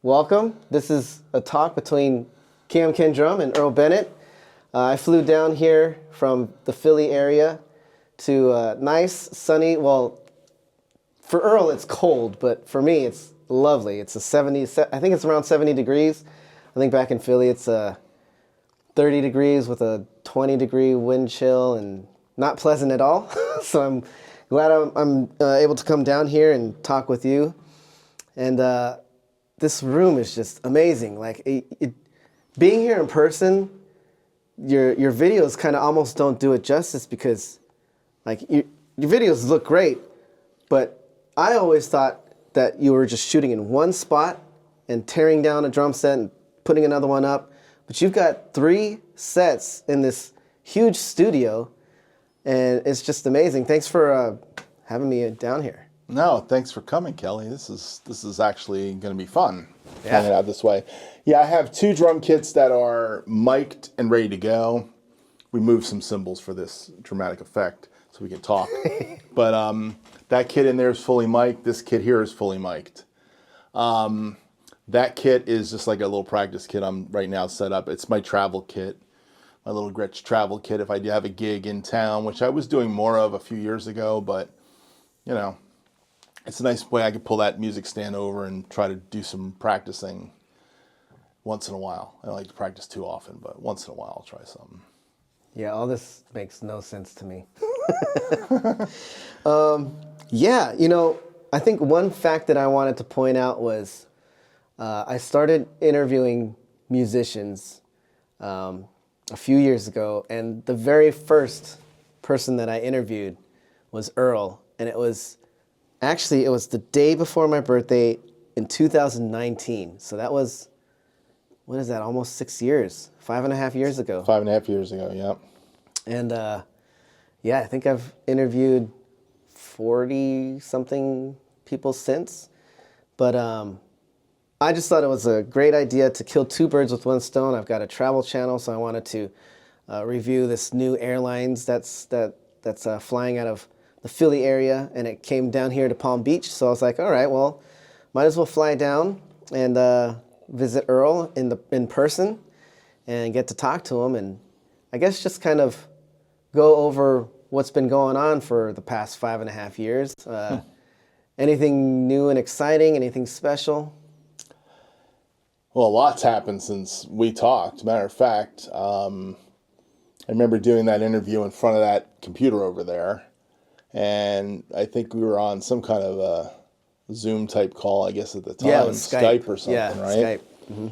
welcome. This is a talk between KMKanDrum and Earl Bennett. I flew down here from the Philly area to nice, sunny, well, for Earl it's cold, but for me it's lovely. It's I think it's around 70 degrees. I think back in Philly it's 30 degrees with a 20-degree wind chill and not pleasant at all. So I'm glad I'm able to come down here and talk with you. And this room is just amazing. Like being here in person, your videos kind of almost don't do it justice because like your videos look great, but I always thought that you were just shooting in one spot and tearing down a drum set and putting another one up. But you've got 3 sets in this huge studio, and it's just amazing. Thanks for having me down here. No, thanks for coming, Kelly. This is actually going to be fun. Yeah. Hanging out this way. Yeah, I have 2 drum kits that are mic'd and ready to go. We moved some cymbals for this dramatic effect so we can talk. But that kit in there is fully mic'd. This kit here is fully mic'd. That kit is just like a little practice kit I'm right now set up. It's my travel kit, my little Gretsch travel kit if I do have a gig in town, which I was doing more of a few years ago, but you know, it's a nice way I could pull that music stand over and try to do some practicing once in a while. I don't like to practice too often, but once in a while I'll try something. Yeah, all this makes no sense to me. Yeah, you know, I think one fact that I wanted to point out was I started interviewing musicians a few years ago, and the very first person that I interviewed was Earl, and it was the day before my birthday in 2019. So that was, what is that, almost 6 years, 5.5 years ago. 5.5 years ago, yeah. And yeah, I think I've interviewed 40-something people since. But I just thought it was a great idea to kill 2 birds with 1 stone. I've got a travel channel, so I wanted to review this new airlines that's flying out of the Philly area, and it came down here to Palm Beach. So I was like, all right, well, might as well fly down and visit Earl in person and get to talk to him, and I guess just kind of go over what's been going on for the past 5.5 years. Anything new and exciting? Anything special? Well, a lot's happened since we talked. Matter of fact, I remember doing that interview in front of that computer over there. And I think we were on some kind of a Zoom type call, I guess at the time. Yeah, it was Skype or something, yeah, right? Skype. Mm-hmm.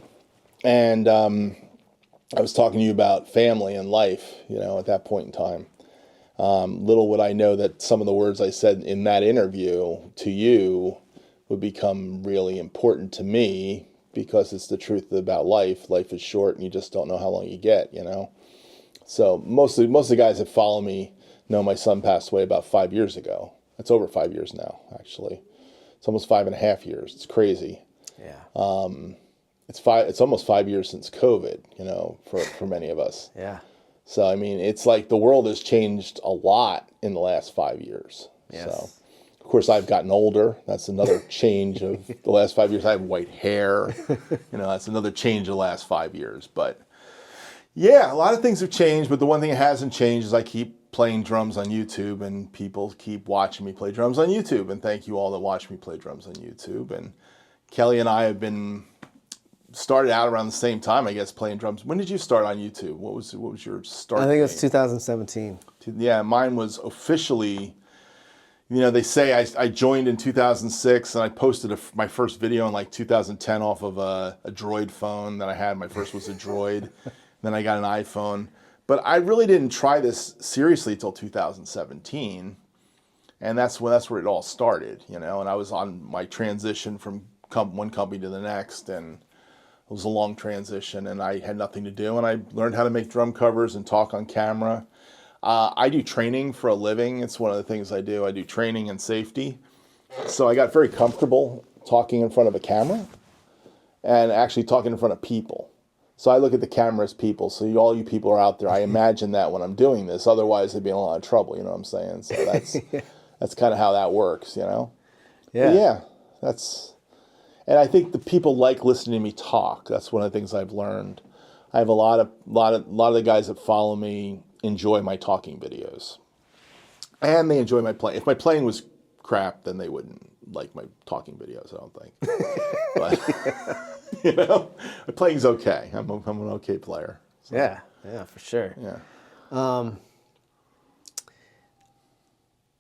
And I was talking to you about family and life, you know, at that point in time. Little would I know that some of the words I said in that interview to you would become really important to me, because it's the truth about life. Life is short and you just don't know how long you get, you know? So most of the guys that follow me know my son passed away about 5 years ago. It's over 5 years now, actually. It's almost 5.5 years. It's crazy. Yeah. It's almost 5 years since COVID, you know, for many of us. Yeah. So, I mean, it's like the world has changed a lot in the last 5 years. Yes. So, of course, I've gotten older. That's another change of the last 5 years. I have white hair. You know, that's another change of the last 5 years. But, yeah, a lot of things have changed. But the one thing that hasn't changed is I keep playing drums on YouTube, and people keep watching me play drums on YouTube. And thank you all that watch me play drums on YouTube. And Kelly and I have been started out around the same time, I guess, playing drums. When did you start on YouTube? What was your start? I think it was 2017. Yeah, mine was officially, you know, they say I joined in 2006, and I posted my first video in like 2010 off of a Droid phone that I had. My first was a Droid. Then I got an iPhone. But I really didn't try this seriously until 2017. And that's where it all started, you know. And I was on my transition from one company to the next, and it was a long transition, and I had nothing to do, and I learned how to make drum covers and talk on camera. I do training for a living. It's one of the things I do. I do training and safety. So I got very comfortable talking in front of a camera and actually talking in front of people. So I look at the camera as people. So all you people are out there, I imagine that when I'm doing this. Otherwise, I'd be in a lot of trouble, you know what I'm saying? So that's kind of how that works, you know? Yeah. But yeah, that's... And I think the people like listening to me talk. That's one of the things I've learned. I have a lot of the guys that follow me enjoy my talking videos, and they enjoy my playing. If my playing was crap, then they wouldn't like my talking videos, I don't think. But you know, my playing's okay. I'm an okay player. So. Yeah, for sure. Yeah.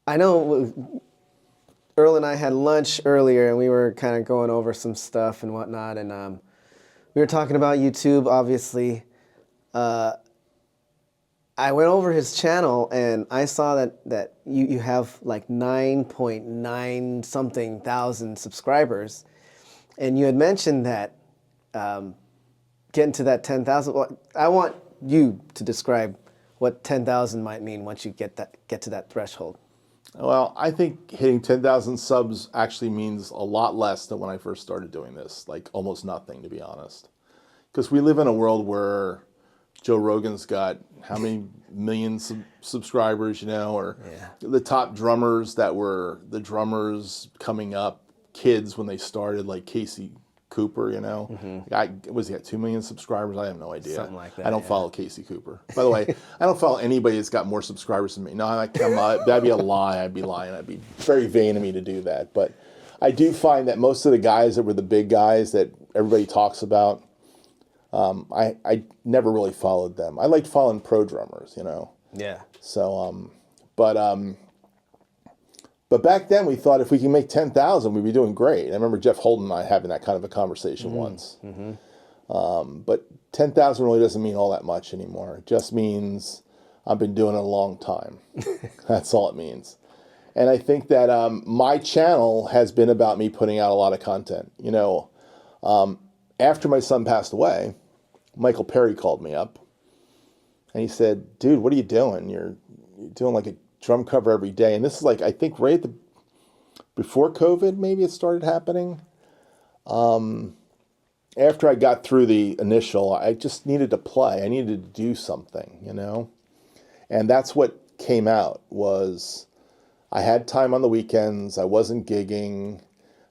I know Earl and I had lunch earlier, and we were kind of going over some stuff and whatnot, and we were talking about YouTube, obviously. I went over his channel, and I saw that you have like 9.9 something thousand subscribers, and you had mentioned that getting to that 10,000. Well, I want you to describe what 10,000 might mean once you get to that threshold. Well, I think hitting 10,000 subs actually means a lot less than when I first started doing this, like almost nothing, to be honest. Because we live in a world where Joe Rogan's got how many millions subscribers, you know, or the top drummers that were the drummers coming up, kids when they started, like Casey Cooper, you know. Was he at 2 million subscribers? I have no idea. Something like that. I don't follow Casey Cooper. By the way, I don't follow anybody that's got more subscribers than me. No, that'd be a lie. I'd be lying. I'd be very vain of me to do that. But I do find that most of the guys that were the big guys that everybody talks about, I never really followed them. I liked following pro drummers, you know. Yeah. So, but back then we thought if we can make 10,000, we'd be doing great. I remember Jeff Holden and I having that kind of a conversation once. But 10,000 really doesn't mean all that much anymore. It just means I've been doing it a long time. That's all it means. And I think that my channel has been about me putting out a lot of content. You know, after my son passed away, Michael Perry called me up and he said, dude, what are you doing? You're doing like a drum cover every day. And this is like, I think right before COVID, maybe it started happening. After I got through the initial, I just needed to play. I needed to do something, you know? And that's what came out was I had time on the weekends. I wasn't gigging. I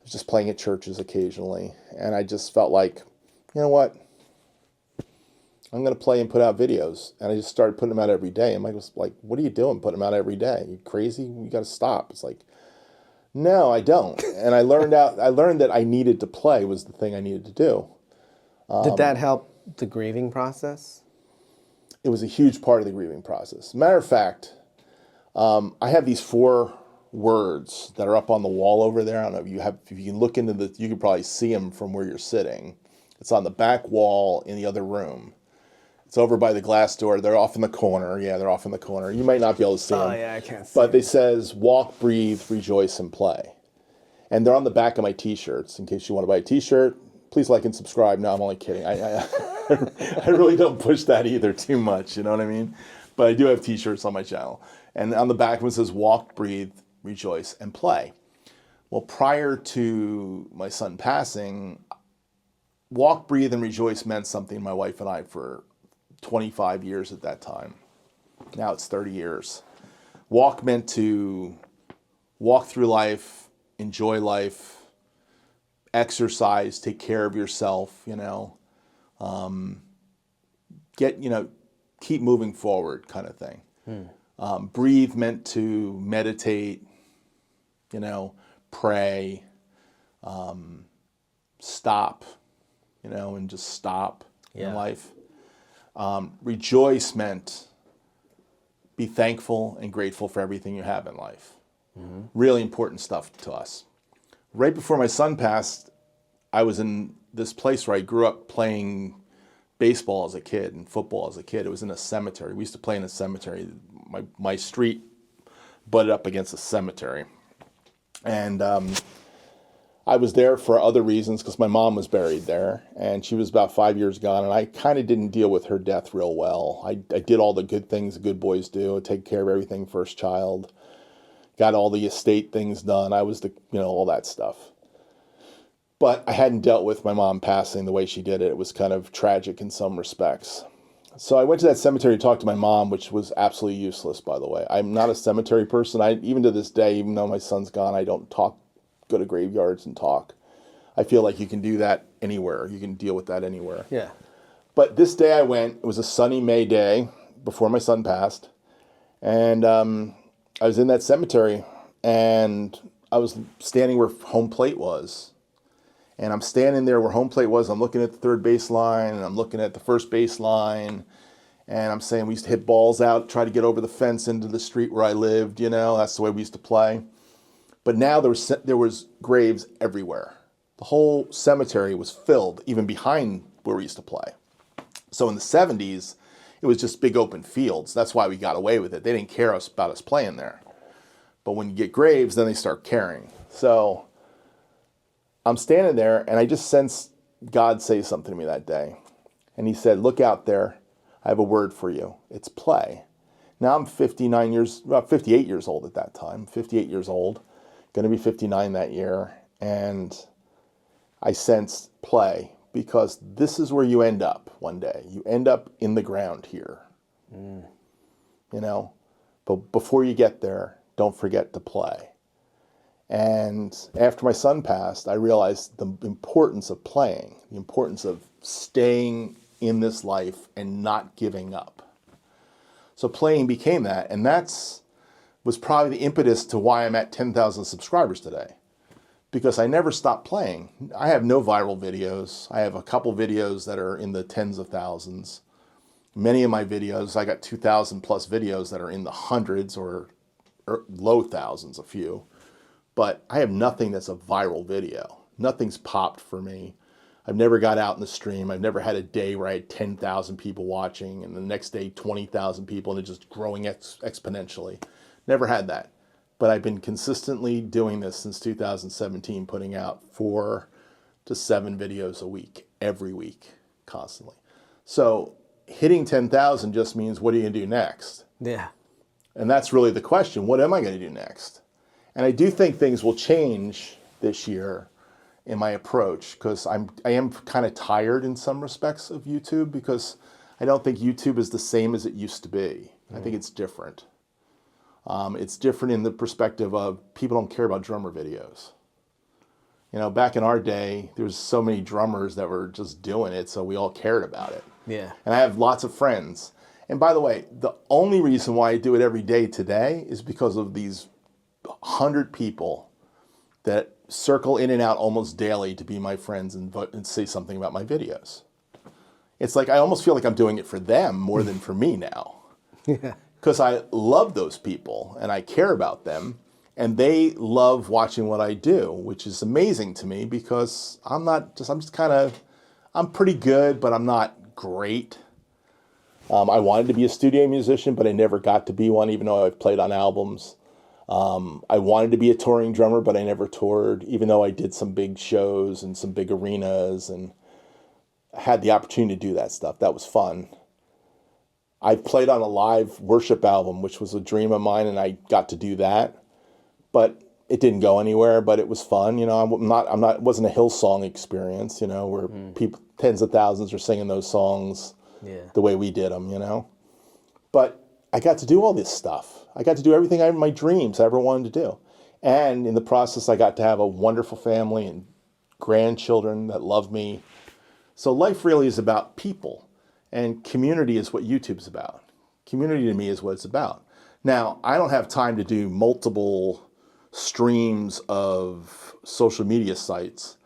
was just playing at churches occasionally. And I just felt like, you know what? I'm going to play and put out videos. And I just started putting them out every day. And Mike was like, what are you doing putting them out every day? You crazy? You got to stop. It's like, no, I don't. And I learned that I needed to play was the thing I needed to do. Did that help the grieving process? It was a huge part of the grieving process. Matter of fact, I have these 4 words that are up on the wall over there. I don't know if you can look into you can probably see them from where you're sitting. It's on the back wall in the other room. It's over by the glass door. They're off in the corner. Yeah, they're off in the corner. You might not be able to see them. Oh, yeah, I can't see But them. they says, walk, breathe, rejoice, and play. And they're on the back of my T-shirts. In case you want to buy a T-shirt, please like and subscribe. No, I'm only kidding. I really don't push that either too much. You know what I mean? But I do have T-shirts on my channel. And on the back one says, walk, breathe, rejoice, and play. Well, prior to my son passing, walk, breathe, and rejoice meant something to my wife and I for 25 years at that time. Now it's 30 years. Walk meant to walk through life, enjoy life, exercise, take care of yourself, you know, keep moving forward kind of thing. Breathe meant to meditate, you know, pray, stop, you know, and just stop in life. Rejoice meant be thankful and grateful for everything you have in life. Really important stuff to us. Right before my son passed, I was in this place where I grew up playing baseball as a kid and football as a kid. It was in a cemetery. We used to play in a cemetery. My street butted up against a cemetery. And I was there for other reasons because my mom was buried there and she was about 5 years gone, and I kind of didn't deal with her death real well. I did all the good things the good boys do, take care of everything, first child, got all the estate things done. I was all that stuff. But I hadn't dealt with my mom passing the way she did it. It was kind of tragic in some respects. So I went to that cemetery to talk to my mom, which was absolutely useless, by the way. I'm not a cemetery person. Even to this day, even though my son's gone, I don't go to graveyards and talk. I feel like you can do that anywhere. You can deal with that anywhere. Yeah. But this day I went, it was a sunny May day before my son passed. And I was in that cemetery, and I was standing where home plate was. And I'm standing there where home plate was. I'm looking at the third base line, and I'm looking at the first base line. And I'm saying we used to hit balls out, try to get over the fence into the street where I lived. You know, that's the way we used to play. But now there was graves everywhere. The whole cemetery was filled, even behind where we used to play. So in the 70s, it was just big open fields. That's why we got away with it. They didn't care about us playing there. But when you get graves, then they start caring. So I'm standing there, and I just sensed God say something to me that day. And he said, look out there. I have a word for you. It's play. Now I'm 58 years old at that time, 58 years old, going to be 59 that year. And I sensed play, because this is where you end up one day. You end up in the ground here, you know, but before you get there, don't forget to play. And after my son passed, I realized the importance of playing, the importance of staying in this life and not giving up. So playing became that, and was probably the impetus to why I'm at 10,000 subscribers today. Because I never stopped playing. I have no viral videos. I have a couple videos that are in the tens of thousands. Many of my videos, I got 2,000 plus videos that are in the hundreds or low thousands, a few. But I have nothing that's a viral video. Nothing's popped for me. I've never got out in the stream. I've never had a day where I had 10,000 people watching and the next day 20,000 people and it's just growing exponentially. Never had that. But I've been consistently doing this since 2017, putting out 4 to 7 videos a week, every week, constantly. So hitting 10,000 just means, what are you going to do next? Yeah. And that's really the question. What am I going to do next? And I do think things will change this year in my approach, because I am kind of tired in some respects of YouTube, because I don't think YouTube is the same as it used to be. I think it's different. It's different in the perspective of people don't care about drummer videos. You know, back in our day, there was so many drummers that were just doing it, so we all cared about it. Yeah. And I have lots of friends. And by the way, the only reason why I do it every day today is because of these 100 people that circle in and out almost daily to be my friends and say something about my videos. It's like I almost feel like I'm doing it for them more than for me now. Yeah. Because I love those people and I care about them, and they love watching what I do, which is amazing to me, because I'm pretty good, but I'm not great. I wanted to be a studio musician, but I never got to be one, even though I've played on albums. I wanted to be a touring drummer, but I never toured, even though I did some big shows and some big arenas and had the opportunity to do that stuff. That was fun. I played on a live worship album, which was a dream of mine, and I got to do that, but it didn't go anywhere. But it was fun, you know. It wasn't a Hillsong experience, you know, where people, tens of thousands, are singing those songs the way we did them, you know. But I got to do all this stuff. I got to do everything my dreams I ever wanted to do, and in the process, I got to have a wonderful family and grandchildren that love me. So life really is about people. And community is what YouTube's about. Community to me is what it's about. Now, I don't have time to do multiple streams of social media sites,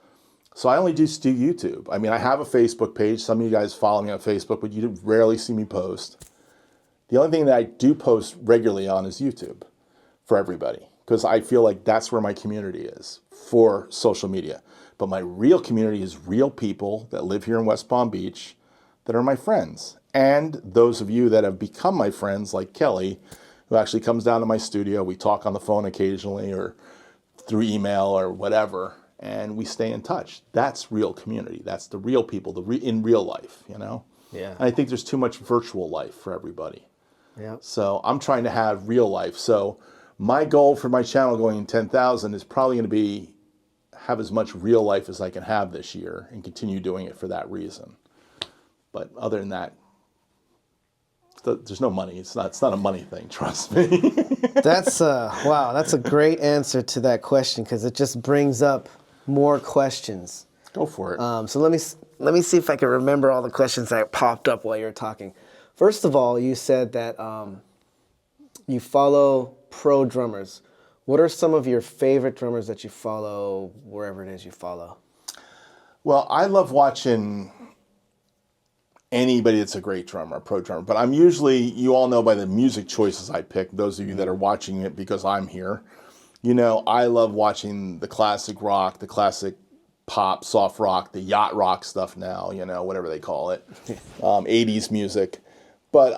so I only just do YouTube. I mean, I have a Facebook page. Some of you guys follow me on Facebook, but you rarely see me post. The only thing that I do post regularly on is YouTube for everybody, because I feel like that's where my community is for social media. But my real community is real people that live here in West Palm Beach that are my friends. And those of you that have become my friends, like Kelly, who actually comes down to my studio. We talk on the phone occasionally or through email or whatever, and we stay in touch. That's real community. That's the real people, in real life, you know? Yeah. And I think there's too much virtual life for everybody. Yeah. So I'm trying to have real life. So my goal for my channel going in 10,000 is probably going to be have as much real life as I can have this year and continue doing it for that reason. But other than that, there's no money. It's not a money thing, trust me. That's wow, that's a great answer to that question, because it just brings up more questions. Go for it. So let me see if I can remember all the questions that popped up while you were talking. First of all, you said that you follow pro drummers. What are some of your favorite drummers that you follow wherever it is you follow? Well, I love watching anybody that's a great drummer, a pro drummer. But I'm usually, you all know by the music choices I pick, those of you that are watching it because I'm here, you know, I love watching the classic rock, the classic pop, soft rock, the yacht rock stuff now, you know, whatever they call it, 80s music. But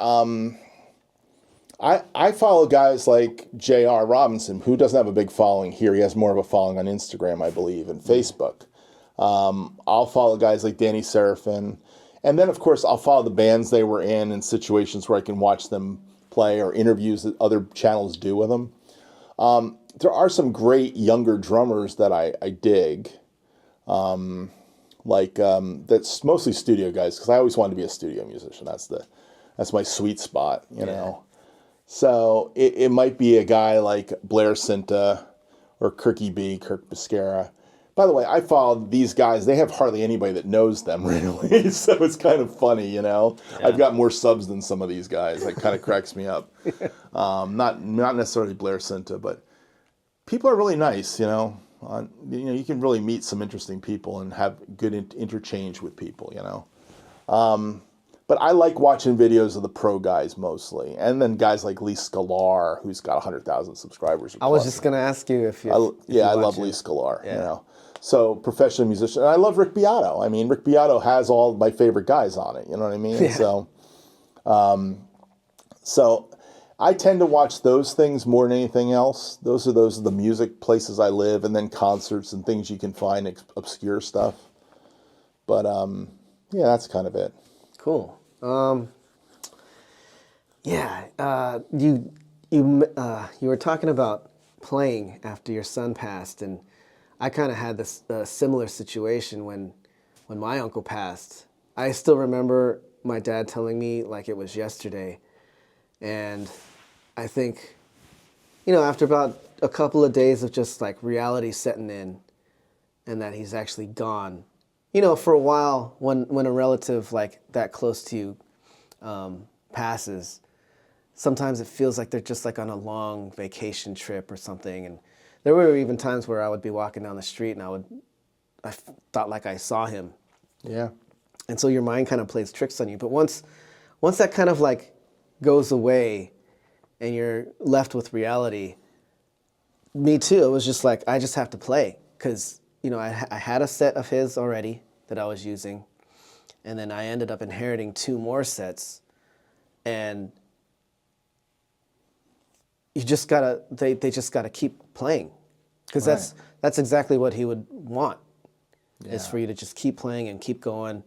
I follow guys like J.R. Robinson, who doesn't have a big following here. He has more of a following on Instagram, I believe, and Facebook. I'll follow guys like Danny Seraphin. And then, of course, I'll follow the bands they were in and situations where I can watch them play or interviews that other channels do with them. There are some great younger drummers that I dig. That's mostly studio guys, because I always wanted to be a studio musician. That's my sweet spot, you know. So it might be a guy like Blair Cinta or Kirk Biscara. By the way, I follow these guys. They have hardly anybody that knows them, really. So it's kind of funny, you know. Yeah. I've got more subs than some of these guys. That kind of cracks me up. Not necessarily Blair Cinta, but people are really nice, you know. You can really meet some interesting people and have good interchange with people, you know. But I like watching videos of the pro guys mostly, and then guys like Lee Sklar, who's got 100,000 subscribers. I was just going to ask you if you. I love Lee Sklar. Yeah. You know, so professional musician. And I love Rick Beato. I mean, Rick Beato has all my favorite guys on it. You know what I mean? Yeah. So I tend to watch those things more than anything else. Those are the music places I live, and then concerts and things you can find, obscure stuff. But yeah, that's kind of it. Cool. You were talking about playing after your son passed, and I kind of had this similar situation when my uncle passed. I still remember my dad telling me like it was yesterday, and I think, you know, after about a couple of days of just like reality setting in, and that he's actually gone. You know, for a while, when a relative like that close to you passes, sometimes it feels like they're just like on a long vacation trip or something. And there were even times where I would be walking down the street and I thought like I saw him. Yeah. And so your mind kind of plays tricks on you. But once that kind of like goes away and you're left with reality, me too, it was just like, I just have to play. Because, you know, I had a set of his already that I was using. And then I ended up inheriting 2 more sets. And you just gotta, they just gotta keep playing. Because that's exactly what he would want, is for you to just keep playing and keep going.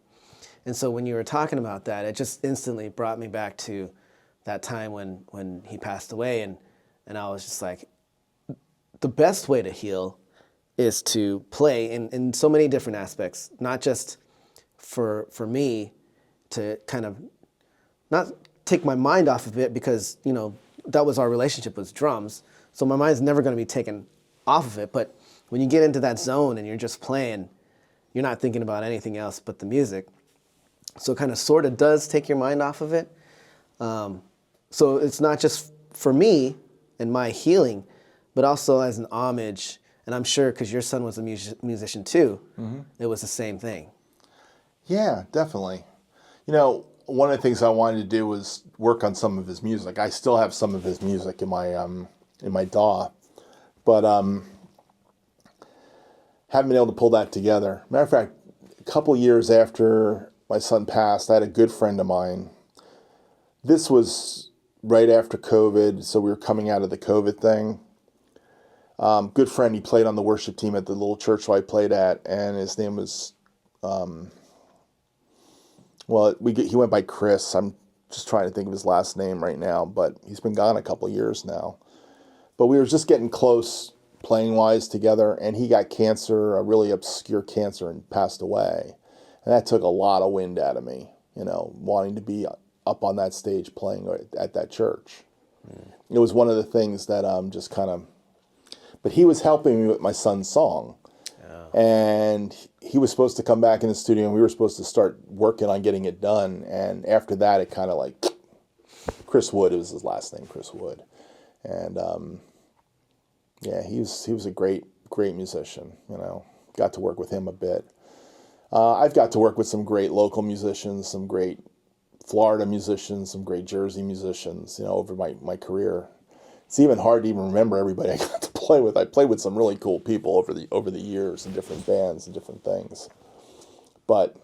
And so when you were talking about that, it just instantly brought me back to that time when he passed away. And I was just like, the best way to heal is to play in so many different aspects, not just for me to kind of not take my mind off of it, because, you know, that was our relationship with drums. So my mind's never going to be taken off of it. But when you get into that zone and you're just playing, you're not thinking about anything else but the music. So it kind of sort of does take your mind off of it. So it's not just for me and my healing, but also as an homage. And I'm sure because your son was a musician too, it was the same thing. Yeah, definitely. You know, one of the things I wanted to do was work on some of his music. I still have some of his music in my DAW, but haven't been able to pull that together. Matter of fact, a couple years after my son passed, I had a good friend of mine. This was right after COVID, so we were coming out of the COVID thing. Good friend, he played on the worship team at the little church I played at, and his name was, he went by Chris. I'm just trying to think of his last name right now, but he's been gone a couple years now. But we were just getting close playing-wise together, and he got cancer, a really obscure cancer, and passed away. And that took a lot of wind out of me, you know, wanting to be up on that stage playing at that church. It was one of the things that just kind of... But he was helping me with my son's song. Yeah. And he was supposed to come back in the studio, and we were supposed to start working on getting it done. And after that, it kind of like, Chris Wood, it was his last name, Chris Wood. And yeah, he was a great musician, you know. Got to work with him a bit. I've got to work with some great local musicians, some great Florida musicians, some great Jersey musicians, you know, over my career. It's even hard to even remember everybody I got to play with. I played with some really cool people over the years in different bands and different things. But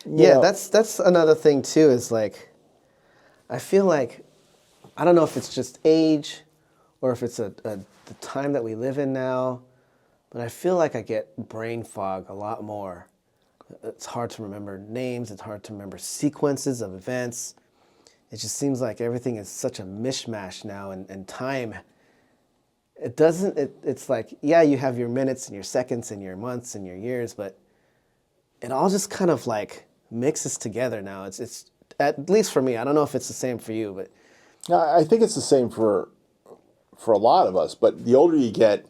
yeah, that's another thing too, is like, I feel like, I don't know if it's just age or if it's the time that we live in now, but I feel like I get brain fog a lot more. It's hard to remember names. It's hard to remember sequences of events. It just seems like everything is such a mishmash now, and time, it's like, yeah, you have your minutes and your seconds and your months and your years, but it all just kind of like mixes together now. It's at least for me. I don't know if it's the same for you, but I think it's the same for a lot of us. But the older you get,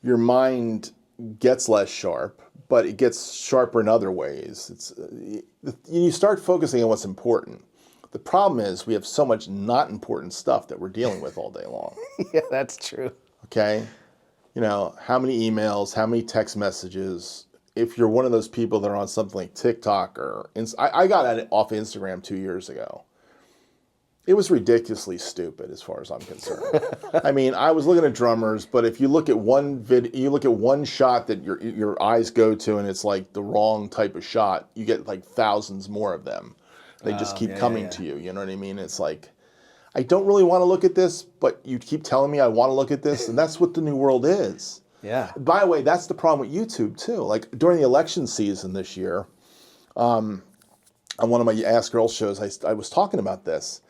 your mind gets less sharp, but it gets sharper in other ways. You start focusing on what's important. The problem is we have so much not important stuff that we're dealing with all day long. yeah, that's true. Okay? You know, how many emails, how many text messages. If you're one of those people that are on something like TikTok or... I got it off Instagram 2 years ago. It was ridiculously stupid as far as I'm concerned. I mean, I was looking at drummers, but if you look at you look at one shot that your eyes go to and it's like the wrong type of shot, you get like thousands more of them. They just keep coming to you, you know what I mean? It's like, I don't really want to look at this, but you keep telling me I want to look at this, and that's what the new world is. Yeah. By the way, that's the problem with YouTube, too. Like, during the election season this year, on one of my Ask Girls shows, I was talking about this.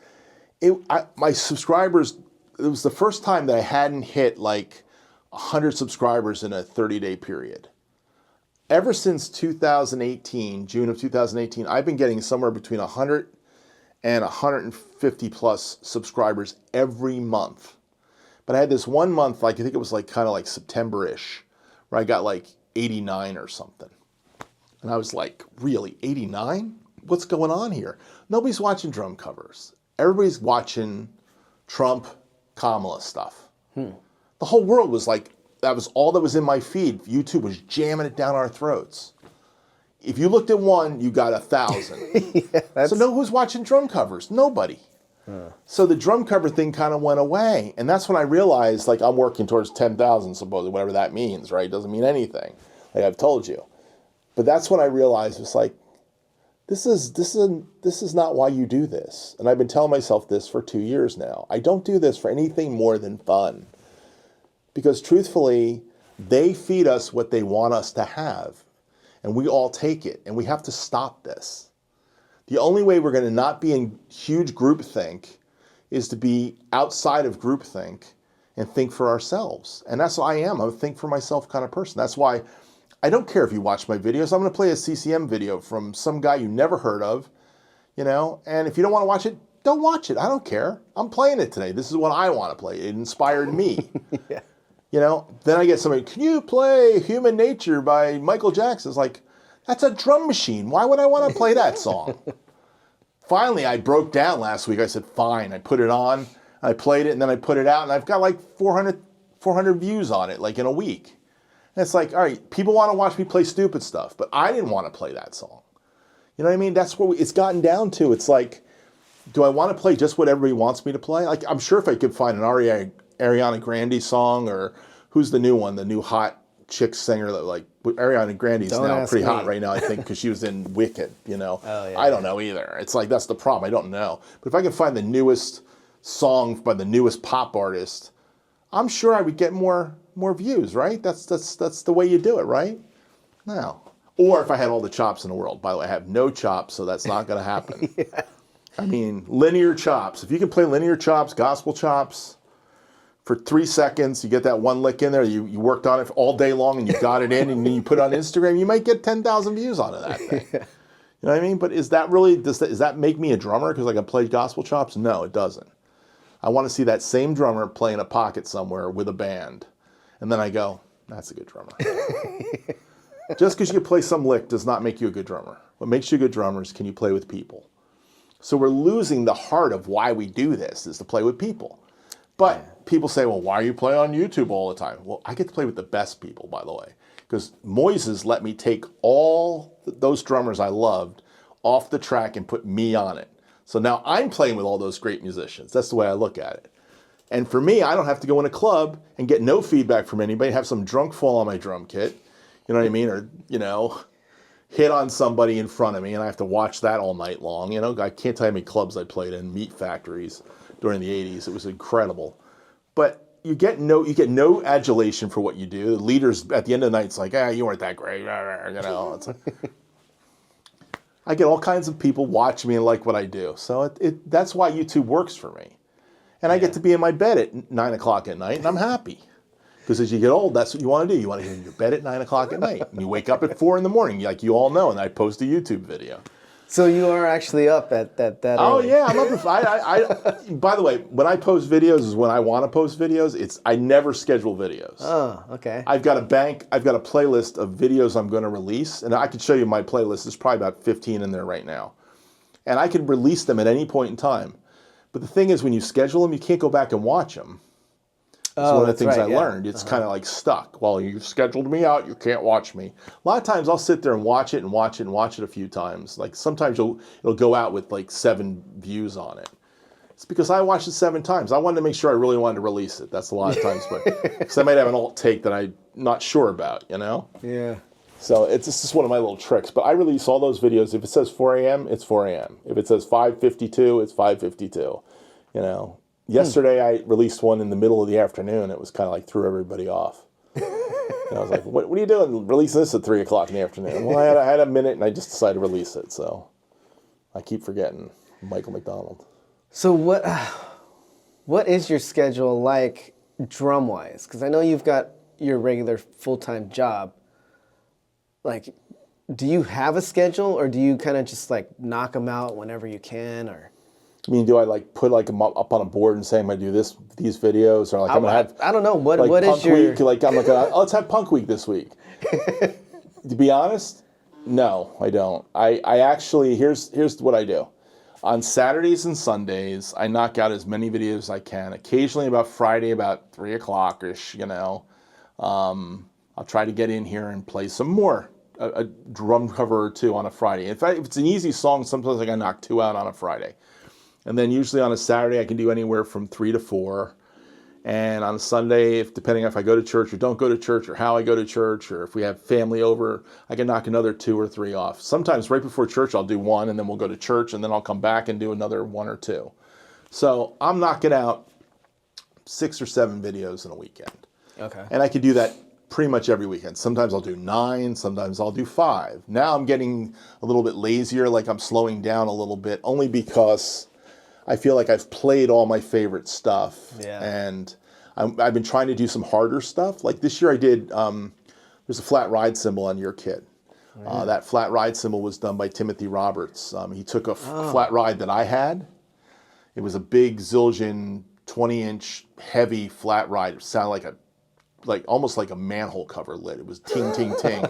My subscribers, it was the first time that I hadn't hit, like, 100 subscribers in a 30-day period. Ever since 2018, June of 2018, I've been getting somewhere between 100 and 150 plus subscribers every month. But I had this one month, like I think it was like kind of like September-ish, where I got like 89 or something. And I was like, really, 89? What's going on here? Nobody's watching drum covers. Everybody's watching Trump, Kamala stuff. The whole world was like, that was all that was in my feed. YouTube was jamming it down our throats. If you looked at one, you got 1,000. Yeah, so who's watching drum covers? Nobody. So the drum cover thing kind of went away. And that's when I realized, like, I'm working towards 10,000, supposedly, whatever that means, right? It doesn't mean anything, like I've told you. But that's when I realized, it's like, this is not why you do this. And I've been telling myself this for 2 years now. I don't do this for anything more than fun. Because truthfully, they feed us what they want us to have. And we all take it. And we have to stop this. The only way we're going to not be in huge groupthink is to be outside of groupthink and think for ourselves. And that's what I am. I'm a think for myself kind of person. That's why I don't care if you watch my videos. I'm going to play a CCM video from some guy you never heard of, you know. And if you don't want to watch it, don't watch it. I don't care. I'm playing it today. This is what I want to play. It inspired me. Yeah. You know, then I get somebody, can you play Human Nature by Michael Jackson? It's like, that's a drum machine. Why would I want to play that song? Finally, I broke down last week. I said, fine. I put it on, I played it, and then I put it out, and I've got like 400 views on it, like in a week. And it's like, all right, people want to watch me play stupid stuff, but I didn't want to play that song. You know what I mean? That's what it's gotten down to. It's like, do I want to play just what everybody wants me to play? Like, I'm sure if I could find an Ariana Grande song, or who's the new one, the new hot chick singer that, like, Ariana Grande's now pretty hot right now, I think, because she was in Wicked, you know. Oh, yeah, I don't know either. It's like, that's the problem. I don't know. But if I can find the newest song by the newest pop artist, I'm sure I would get more views, right? That's the way you do it, right? No. Or if I had all the chops in the world. By the way, I have no chops, so that's not going to happen. Yeah. I mean, linear chops. If you can play linear chops, gospel chops, for 3 seconds, you get that one lick in there, you worked on it all day long and you got it in, and then you put it on Instagram, you might get 10,000 views out of that thing. Yeah. You know what I mean? But is that really, does that make me a drummer because I can play gospel chops? No, it doesn't. I want to see that same drummer playing a pocket somewhere with a band. And then I go, That's a good drummer. Just because you can play some lick does not make you a good drummer. What makes you a good drummer is can you play with people. So we're losing the heart of why we do this, is to play with people. But people say, well, why are you playing on YouTube all the time? Well, I get to play with the best people, by the way, because Moises let me take all those drummers I loved off the track and put me on it. So now I'm playing with all those great musicians. That's the way I look at it. And for me, I don't have to go in a club and get no feedback from anybody, have some drunk fall on my drum kit, you know what I mean? Or, you know, hit on somebody in front of me and I have to watch that all night long. You know, I can't tell you how many clubs I played in, meat factories during the 80s. It was incredible. But you get no adulation for what you do. The leaders at the end of the night, it's like, you weren't that great, you know. It's like, I get all kinds of people watching me and like what I do. So that's why YouTube works for me. And I get to be in my bed at 9 o'clock at night, and I'm happy. Because as you get old, that's what you want to do. You want to get in your bed at 9 o'clock at night. And you wake up at 4 in the morning, like you all know, and I post a YouTube video. So you are actually up at that Oh, early. yeah. I'm up by the way, when I post videos is when I want to post videos. I never schedule videos. Oh, okay. I've got a playlist of videos I'm going to release. And I can show you my playlist. There's probably about 15 in there right now. And I can release them at any point in time. But the thing is, when you schedule them, you can't go back and watch them. That's one of the things I learned. It's kind of like stuck. Well, you've scheduled me out, you can't watch me. A lot of times I'll sit there and watch it and watch it and watch it a few times. Like sometimes it'll go out with like 7 views on it. It's because I watched it 7 times. I wanted to make sure I really wanted to release it. That's a lot of times. Because I might have an alt take that I'm not sure about, you know? Yeah. So it's just one of my little tricks. But I release all those videos. If it says 4 a.m., it's 4 a.m. If it says 5:52, it's 5:52. You know, yesterday I released one in the middle of the afternoon. It was kind of like threw everybody off. And I was like, what are you doing releasing this at 3 o'clock in the afternoon? Well, I had a minute and I just decided to release it. So I keep forgetting Michael McDonald. So what is your schedule like drum-wise? Because I know you've got your regular full-time job. Like, do you have a schedule, or do you kind of just like knock them out whenever you can, or? I mean, do I like put like them up on a board and say I'm gonna do these videos, or like I'm gonna have? I don't know. What like is punk your week? Like I'm like, let's have punk week this week. To be honest, no, I don't. I actually here's what I do. On Saturdays and Sundays, I knock out as many videos as I can. Occasionally, about Friday, about 3 o'clock-ish, you know, I'll try to get in here and play some more. A drum cover or 2 on a Friday. In fact, if it's an easy song, sometimes I can knock 2 out on a Friday. And then usually on a Saturday, I can do anywhere from 3 to 4. And on a Sunday, depending if I go to church or don't go to church, or how I go to church, or if we have family over, I can knock another 2 or 3 off. Sometimes right before church, I'll do 1, and then we'll go to church, and then I'll come back and do another 1 or 2. So I'm knocking out 6 or 7 videos in a weekend. Okay. And I can do that pretty much every weekend. Sometimes I'll do 9, sometimes I'll do 5. Now I'm getting a little bit lazier, like I'm slowing down a little bit, only because I feel like I've played all my favorite stuff. Yeah. And I've been trying to do some harder stuff. Like this year I did, there's a flat ride cymbal on your kit. That flat ride cymbal was done by Timothy Roberts. He took a flat ride that I had. It was a big Zildjian 20-inch heavy flat ride. It sounded almost like a manhole cover lid. It was ting, ting, ting.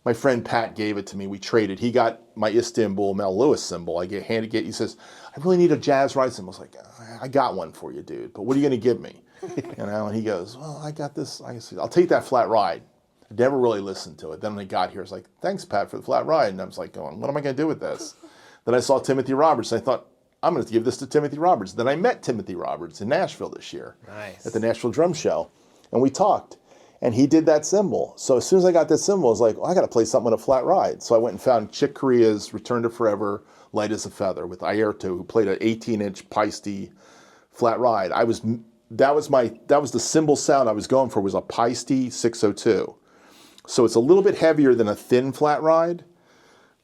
My friend Pat gave it to me. We traded. He got my Istanbul Mel Lewis cymbal. He says, I really need a jazz ride cymbal. I was like, I got one for you, dude. But what are you going to give me? You know, and he goes, well, I got this. I said, I'll take that flat ride. I never really listened to it. Then when I got here, I was like, thanks, Pat, for the flat ride. And I was like, going, what am I going to do with this? Then I saw Timothy Roberts. And I thought, I'm going to give this to Timothy Roberts. Then I met Timothy Roberts in Nashville this year. Nice. At the Nashville Drum Show. And we talked. And he did that cymbal. So as soon as I got that cymbal, I was like, I got to play something on a flat ride. So I went and found Chick Corea's Return to Forever, Light as a Feather, with Airto, who played an 18-inch Paiste flat ride. That was the cymbal sound I was going for, was a Paiste 602. So it's a little bit heavier than a thin flat ride,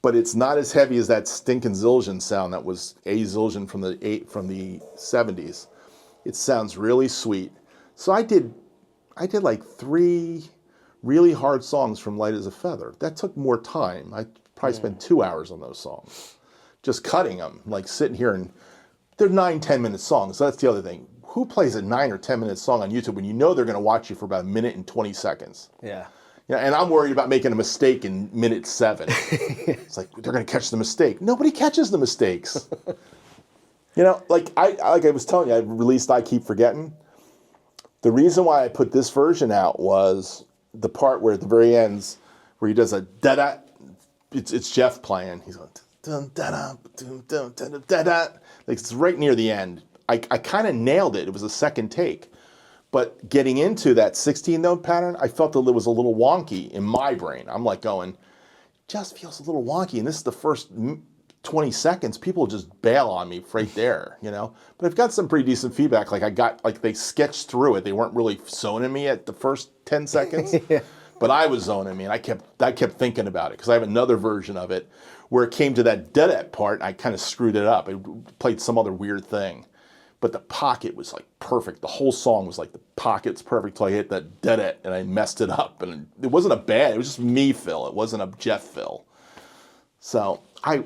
but it's not as heavy as that stinking Zildjian sound that was a Zildjian from the 70s. It sounds really sweet. So I did like 3 really hard songs from Light as a Feather. That took more time. I probably spent 2 hours on those songs, just cutting them, like sitting here, and they're 9-10 minute songs. So that's the other thing. who plays a 9 or 10 minute song on YouTube when you know they're going to watch you for about a minute and 20 seconds? Yeah. Yeah, and I'm worried about making a mistake in minute 7. It's like, they're going to catch the mistake. Nobody catches the mistakes. Like I was telling you, I released I Keep Forgetting. The reason why I put this version out was the part where at the very ends, where he does a da-da. It's Jeff playing. He's going, dun, da-da, dun, dun, dun, da-da. Like, it's right near the end. I kind of nailed it. It was a second take. But getting into that 16-note pattern, I felt that it was a little wonky in my brain. I'm like going, just feels a little wonky. And this is the first 20 seconds. People just bail on me right there, But I've got some pretty decent feedback. Like they sketched through it. They weren't really zoning me at the first 10 seconds. Yeah. But I was zoning me, and I kept thinking about it because I have another version of it where it came to that dead part. I kind of screwed it up. I played some other weird thing. But the pocket was like perfect. The whole song was like the pocket's perfect till I hit that dead and I messed it up. And it wasn't it was just me fill. It wasn't a Jeff fill. So I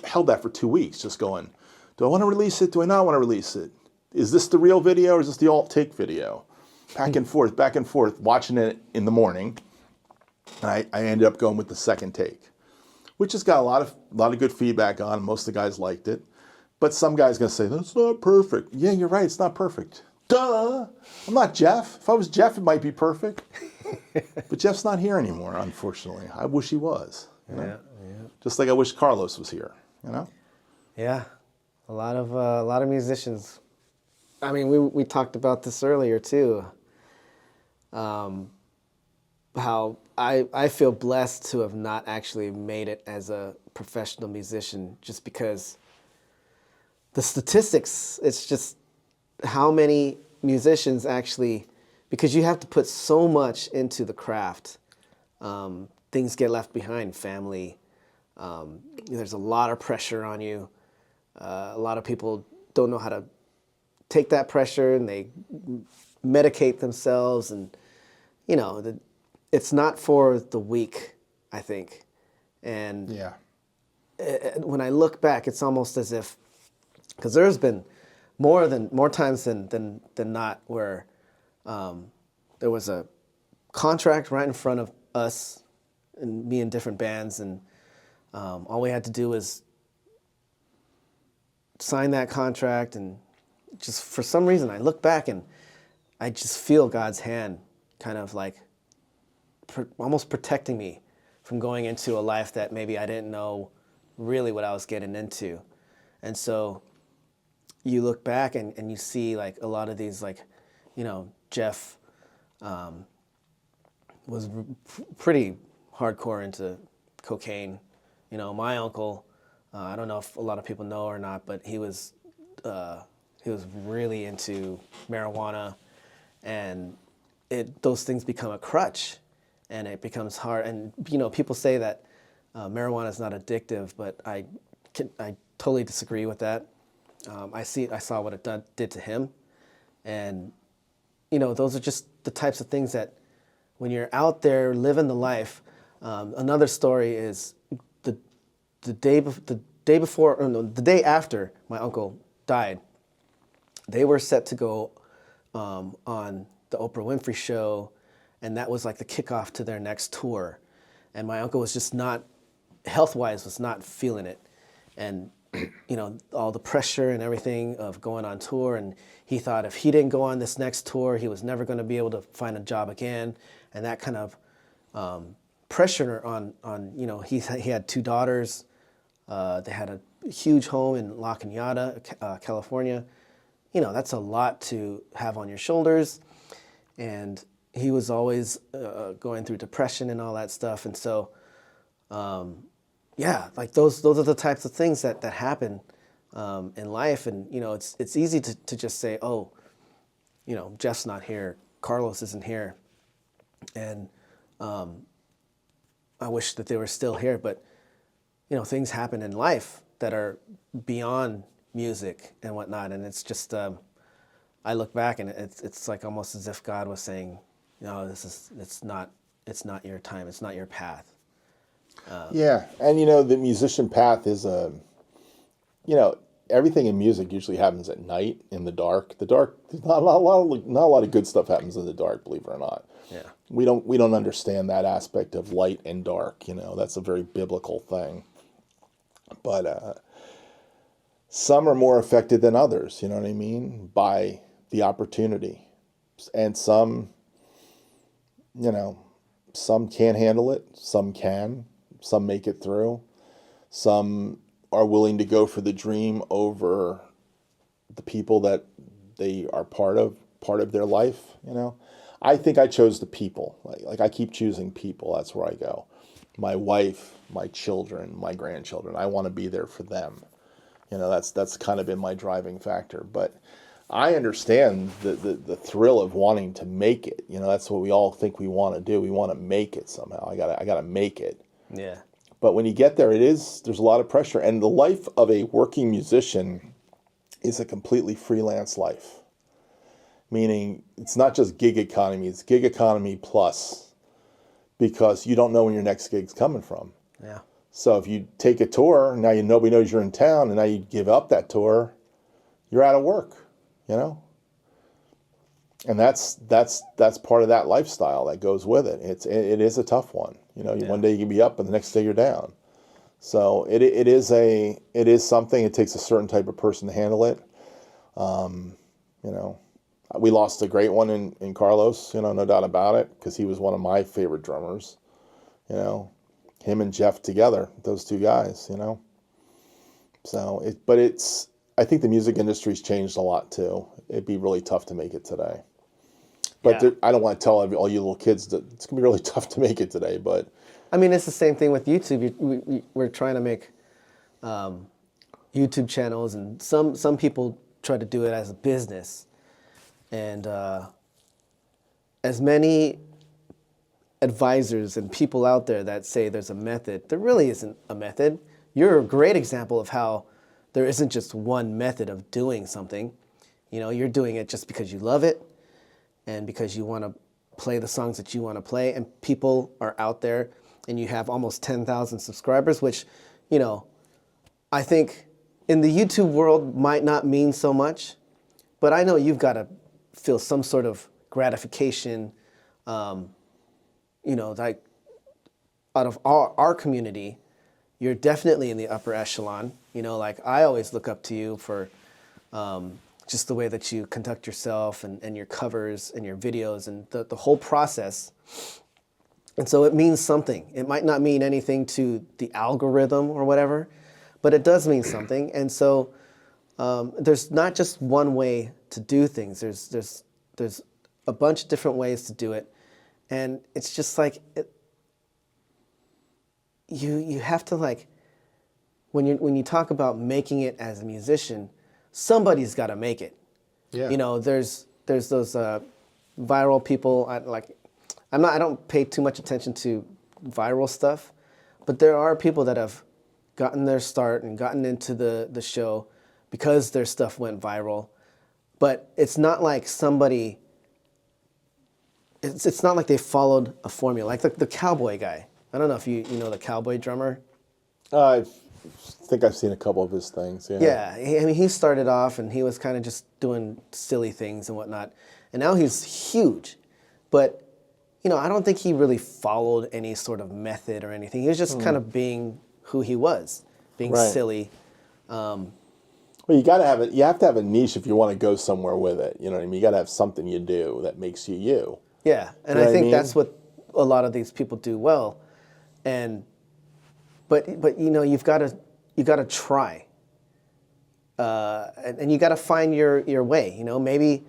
held that for 2 weeks just going, do I want to release it? Do I not want to release it? Is this the real video or is this the alt-take video? Back and forth, watching it in the morning. And I ended up going with the second take, which has got a lot of good feedback on. Most of the guys liked it. But some guy's going to say, that's not perfect. Yeah, you're right, it's not perfect. Duh! I'm not Jeff. If I was Jeff, it might be perfect. But Jeff's not here anymore, unfortunately. I wish he was. Yeah. Just like I wish Carlos was here, Yeah, a lot of musicians. I mean, we talked about this earlier too. How I feel blessed to have not actually made it as a professional musician, just because the statistics, it's just how many musicians actually, because you have to put so much into the craft. Things get left behind, family. There's a lot of pressure on you. A lot of people don't know how to take that pressure, and they medicate themselves, and it's not for the weak, I think. And yeah, when I look back, it's almost as if, because there's been more times than not where there was a contract right in front of us and me in different bands, and all we had to do was sign that contract, and just for some reason I look back and I just feel God's hand kind of like almost protecting me from going into a life that maybe I didn't know really what I was getting into. And so you look back and you see like a lot of these, like, Jeff was pretty hardcore into cocaine. My uncle, I don't know if a lot of people know or not, but he was really into marijuana, and those things become a crutch, and it becomes hard. And people say that marijuana is not addictive, but I totally disagree with that. I saw what it did to him, and those are just the types of things that when you're out there living the life. Another story is the day after my uncle died, they were set to go on the Oprah Winfrey show, and that was like the kickoff to their next tour. And my uncle was just not, health-wise, was not feeling it. And, all the pressure and everything of going on tour, and he thought if he didn't go on this next tour, he was never going to be able to find a job again. And that kind of pressure on he had 2 daughters. They had a huge home in La Cañada, California. That's a lot to have on your shoulders. And he was always going through depression and all that stuff. And so, like those are the types of things that happen in life. And, it's easy to just say, oh, Jeff's not here, Carlos isn't here. And I wish that they were still here, but things happen in life that are beyond music and whatnot, and it's just I look back and it's like almost as if God was saying, no, it's not your time, it's not your path. Yeah, and the musician path is everything in music usually happens at night, in the dark. The dark, not a lot of good stuff happens in the dark, believe it or not. Yeah. We don't understand that aspect of light and dark. You know, that's a very biblical thing. But some are more affected than others. You know what I mean? By the opportunity, and some, you know, some can't handle it. Some can. Some make it through. Some are willing to go for the dream over the people that they are part of their life, you know. I think I chose the people. Like I keep choosing people. That's where I go. My wife, my children, my grandchildren. I want to be there for them. You know, that's kind of been my driving factor. But I understand the thrill of wanting to make it. You know, that's what we all think we want to do. We want to make it somehow. I gotta make it. Yeah. But when you get there, there's a lot of pressure. And the life of a working musician is a completely freelance life. Meaning it's not just gig economy, it's gig economy plus, because you don't know when your next gig's coming from. Yeah. So if you take a tour, now nobody knows you're in town, and now you give up that tour, you're out of work, you know? And that's part of that lifestyle that goes with it. It is a tough one. You know, one day you can be up and the next day you're down. So it is something. It takes a certain type of person to handle it. You know, we lost a great one in Carlos, you know, no doubt about it, because he was one of my favorite drummers. You know, him and Jeff together, those two guys, you know. So I think the music industry's changed a lot too. It'd be really tough to make it today. But I don't want to tell all you little kids that it's going to be really tough to make it today. But I mean, it's the same thing with YouTube. We're trying to make YouTube channels, and some people try to do it as a business. And as many advisors and people out there that say there's a method, there really isn't a method. You're a great example of how there isn't just one method of doing something. You know, you're doing it just because you love it and because you want to play the songs that you want to play, and people are out there, and you have almost 10,000 subscribers, which, you know, I think in the YouTube world might not mean so much, but I know you've got to feel some sort of gratification, you know, like out of our community, you're definitely in the upper echelon. You know, like I always look up to you for just the way that you conduct yourself and your covers and your videos and the whole process. And so it means something. It might not mean anything to the algorithm or whatever, but it does mean something. And so there's not just one way to do things. There's a bunch of different ways to do it. And it's just like, you have to, like, when you talk about making it as a musician, somebody's got to make it. Yeah. You know, there's those viral people. I don't pay too much attention to viral stuff, but there are people that have gotten their start and gotten into the show because their stuff went viral. But it's not like somebody. It's not like they followed a formula. Like the cowboy guy. I don't know if you know the cowboy drummer. I think I've seen a couple of his things. Yeah. Yeah, I mean, he started off and he was kind of just doing silly things and whatnot, and now he's huge. But you know, I don't think he really followed any sort of method or anything. He was just kind of being who he was, being silly. Well, you have to have a niche if you want to go somewhere with it. You know what I mean? You got to have something you do that makes you you. Yeah, and I think that's what a lot of these people do well. But you know, you've got to try, and you got to find your way. You know, maybe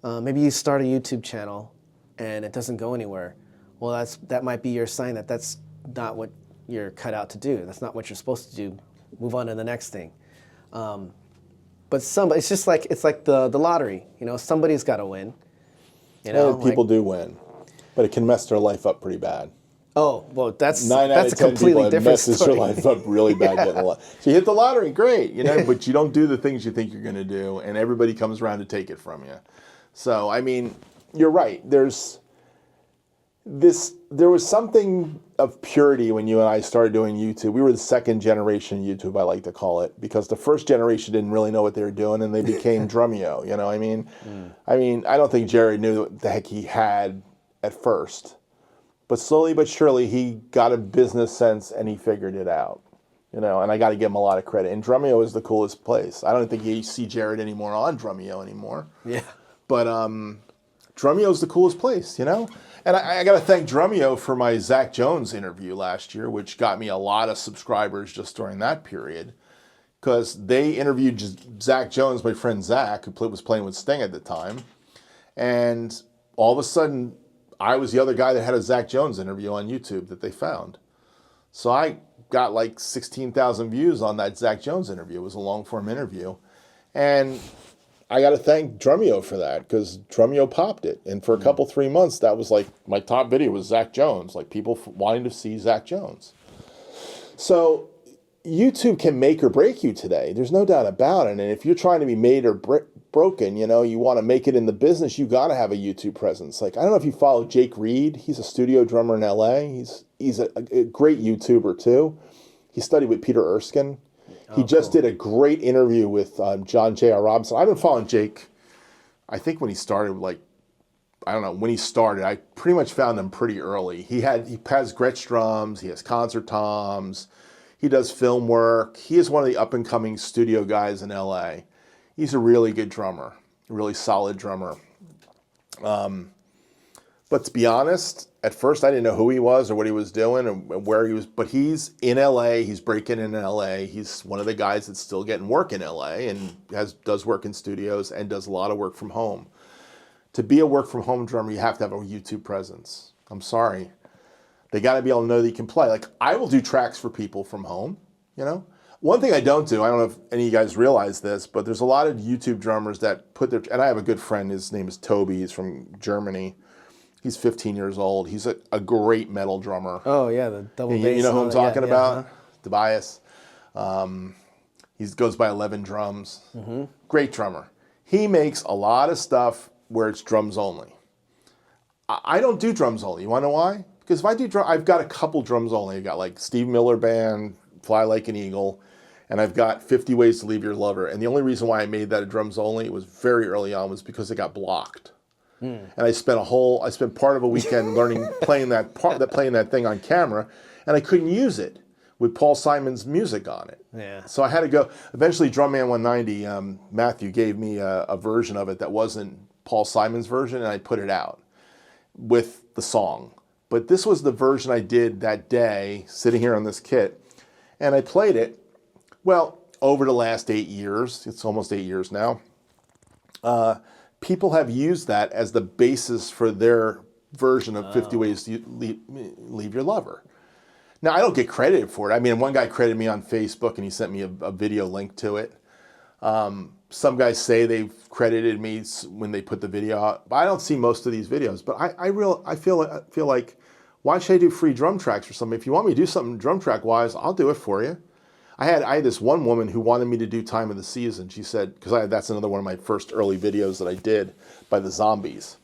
you start a YouTube channel and it doesn't go anywhere. Well, that might be your sign that that's not what you're cut out to do. That's not what you're supposed to do. Move on to the next thing. But it's just like the lottery. You know, somebody's got to win. You know, people do win, but it can mess their life up pretty bad. Oh, well, that's 9 out of 10 a completely people, different messes story. your life up really bad getting a lot. So you hit the lottery, great, you know, but you don't do the things you think you're going to do, and everybody comes around to take it from you. So, I mean, you're right. there was something of purity when you and I started doing YouTube. We were the second generation YouTube, I like to call it, because the first generation didn't really know what they were doing, and they became Drumeo. You know what I mean? I mean, I don't think Jared knew what the heck he had at first, but slowly but surely he got a business sense and he figured it out. You know, and I got to give him a lot of credit. And Drumeo is the coolest place. I don't think you see Jared anymore on Drumeo anymore. Yeah. But Drumeo is the coolest place, you know? And I got to thank Drumeo for my Zach Jones interview last year, which got me a lot of subscribers just during that period. Because they interviewed Zach Jones, my friend Zach, who was playing with Sting at the time. And all of a sudden, I was the other guy that had a Zach Jones interview on YouTube that they found. So I got like 16,000 views on that Zach Jones interview. It was a long-form interview. And I got to thank Drumeo for that, because Drumeo popped it. And for a couple, 3 months, that was like my top video was Zach Jones, like people wanting to see Zach Jones. So YouTube can make or break you today. There's no doubt about it. And if you're trying to be made or broken, you know, you want to make it in the business, you got to have a YouTube presence. Like, I don't know if you follow Jake Reed. He's a studio drummer in LA. He's a great YouTuber too. He studied with Peter Erskine. He just did a great interview with John J.R. Robinson. I've been following Jake, I think when he started, like, I don't know, when he started, I pretty much found him pretty early. He has Gretsch drums, he has concert toms, he does film work. He is one of the up-and-coming studio guys in LA. He's a really good drummer, a really solid drummer. But to be honest, at first I didn't know who he was or what he was doing and where he was. But he's in LA. He's breaking in LA. He's one of the guys that's still getting work in LA and does work in studios and does a lot of work from home. To be a work from home drummer, you have to have a YouTube presence. I'm sorry. They got to be able to know that you can play. Like, I will do tracks for people from home, you know. One thing I don't do, I don't know if any of you guys realize this, but there's a lot of YouTube drummers that put their, and I have a good friend, his name is Toby, he's from Germany. He's 15 years old. He's a great metal drummer. Oh, yeah, the double bass. You know who I'm talking about? Yeah. Tobias. He goes by 11 Drums. Great drummer. He makes a lot of stuff where it's drums only. I don't do drums only. You want to know why? Because if I do I've got a couple drums only. I've got like Steve Miller Band, Fly Like an Eagle, and I've got 50 Ways to Leave Your Lover. And the only reason why I made that a drums only, it was very early on, was because it got blocked. And I spent part of a weekend learning, playing that thing on camera, and I couldn't use it with Paul Simon's music on it. Yeah. So I had to go. Eventually, Drumman 190, Matthew gave me a version of it that wasn't Paul Simon's version, and I put it out with the song. But this was the version I did that day, sitting here on this kit, and I played it. Well, over the last 8 years, it's almost 8 years now, people have used that as the basis for their version of 50 Ways to Leave Your Lover. Now, I don't get credited for it. I mean, one guy credited me on Facebook, and he sent me a video link to it. Some guys say they've credited me when they put the video out, but I don't see most of these videos. But I feel like, why should I do free drum tracks for something? If you want me to do something drum track wise, I'll do it for you. I had this one woman who wanted me to do Time of the Season. She said, because that's another one of my first early videos that I did by the Zombies.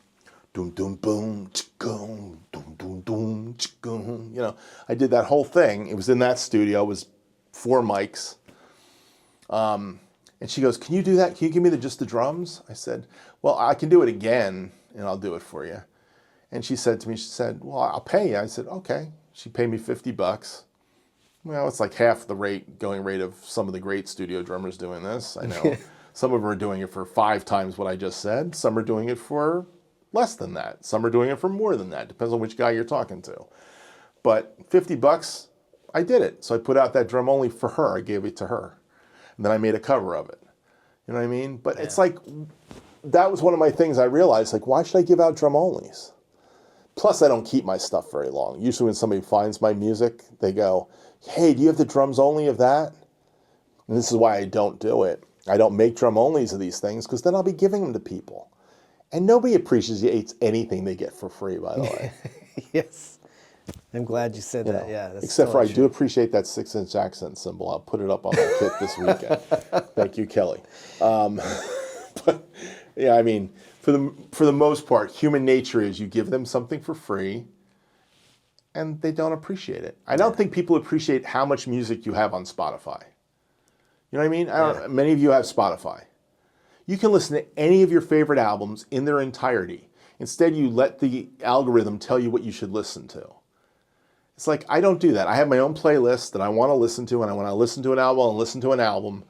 Doom, doom, boom, chick-goom, doom, doom, doom, chick-goom. You know, I did that whole thing. It was in that studio. It was 4 mics. And she goes, can you do that? Can you give me just the drums? I said, well, I can do it again, and I'll do it for you. And she said to me, well, I'll pay you. I said, okay. She paid me $50. Well, it's like half the going rate of some of the great studio drummers doing this. I know some of them are doing it for 5 times what I just said. Some are doing it for less than that. Some are doing it for more than that. Depends on which guy you're talking to. But $50, I did it. So I put out that drum only for her. I gave it to her. And then I made a cover of it. You know what I mean? But it's like, that was one of my things I realized, like, why should I give out drum onlys? Plus, I don't keep my stuff very long. Usually when somebody finds my music, they go, hey, do you have the drums only of that? And this is why I don't do it. I don't make drum onlys of these things, because then I'll be giving them to people. And nobody appreciates anything they get for free, by the way. Yes. I'm glad you said that. Yeah. That's except for totally I do appreciate that 6-inch accent symbol. I'll put it up on my kit this weekend. Thank you, Kelly. But yeah, I mean, for the most part, human nature is you give them something for free, and they don't appreciate it. I don't think people appreciate how much music you have on Spotify. You know what I mean? Many of you have Spotify. You can listen to any of your favorite albums in their entirety. Instead, you let the algorithm tell you what you should listen to. It's like, I don't do that. I have my own playlist that I want to listen to, and I want to listen to an album and listen to an album,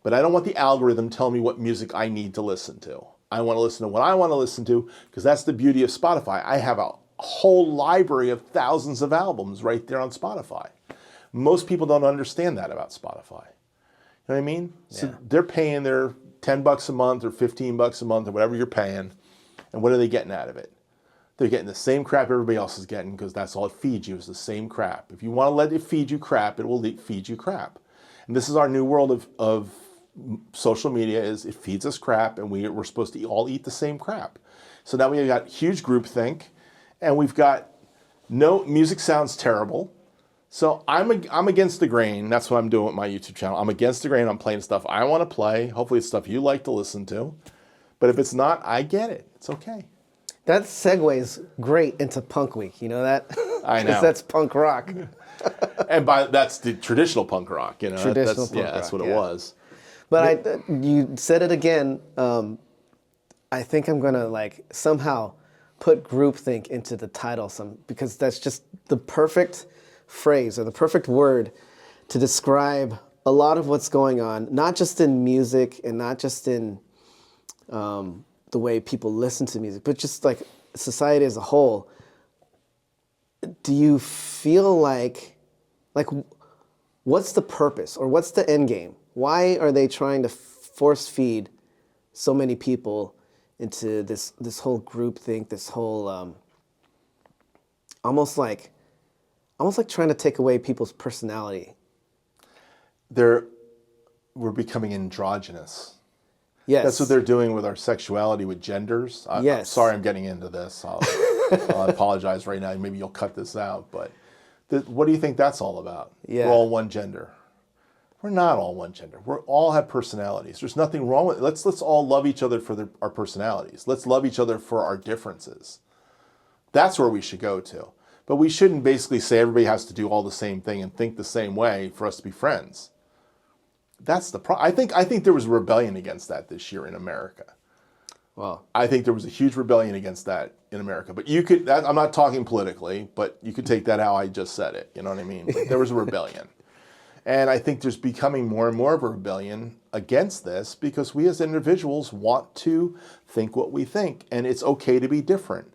but I don't want the algorithm telling me what music I need to listen to. I want to listen to what I want to listen to, because that's the beauty of Spotify. I have a whole library of thousands of albums right there on Spotify. Most people don't understand that about Spotify. You know what I mean? Yeah. So they're paying their $10 a month or $15 a month or whatever you're paying, and what are they getting out of it? They're getting the same crap everybody else is getting, because that's all it feeds you, is the same crap. If you want to let it feed you crap, it will feed you crap. And this is our new world of social media, is it feeds us crap, and we're supposed to all eat the same crap. So now we've got huge groupthink, and we've got no music sounds terrible. So I'm against the grain. That's what I'm doing with my YouTube channel. I'm against the grain. I'm playing stuff I want to play. Hopefully it's stuff you like to listen to. But if it's not, I get it. It's okay. That segues great into Punk Week. You know that? I know. Because that's punk rock. And that's the traditional punk rock. You know, Traditional punk rock. That's what it was. But you said it again. I think I'm gonna like somehow put groupthink into the title, because that's just the perfect phrase or the perfect word to describe a lot of what's going on, not just in music and not just in the way people listen to music, but just like society as a whole. Do you feel like what's the purpose or what's the end game? Why are they trying to force feed so many people into this whole group think, this whole almost like trying to take away people's personality? We're becoming androgynous. Yes. That's what they're doing with our sexuality, with genders. Yes. I'm sorry I'm getting into this. I'll apologize right now. Maybe you'll cut this out. But what do you think that's all about? Yeah. We're all one gender. We're not all one gender. We all have personalities. There's nothing wrong with it. Let's all love each other for our personalities. Let's love each other for our differences. That's where we should go to. But we shouldn't basically say everybody has to do all the same thing and think the same way for us to be friends. That's the problem. I think there was a rebellion against that this year in America. Well, I think there was a huge rebellion against that in America. But you could, I'm not talking politically, but you could take that how I just said it. You know what I mean? But there was a rebellion. And I think there's becoming more and more of a rebellion against this, because we as individuals want to think what we think. And it's okay to be different.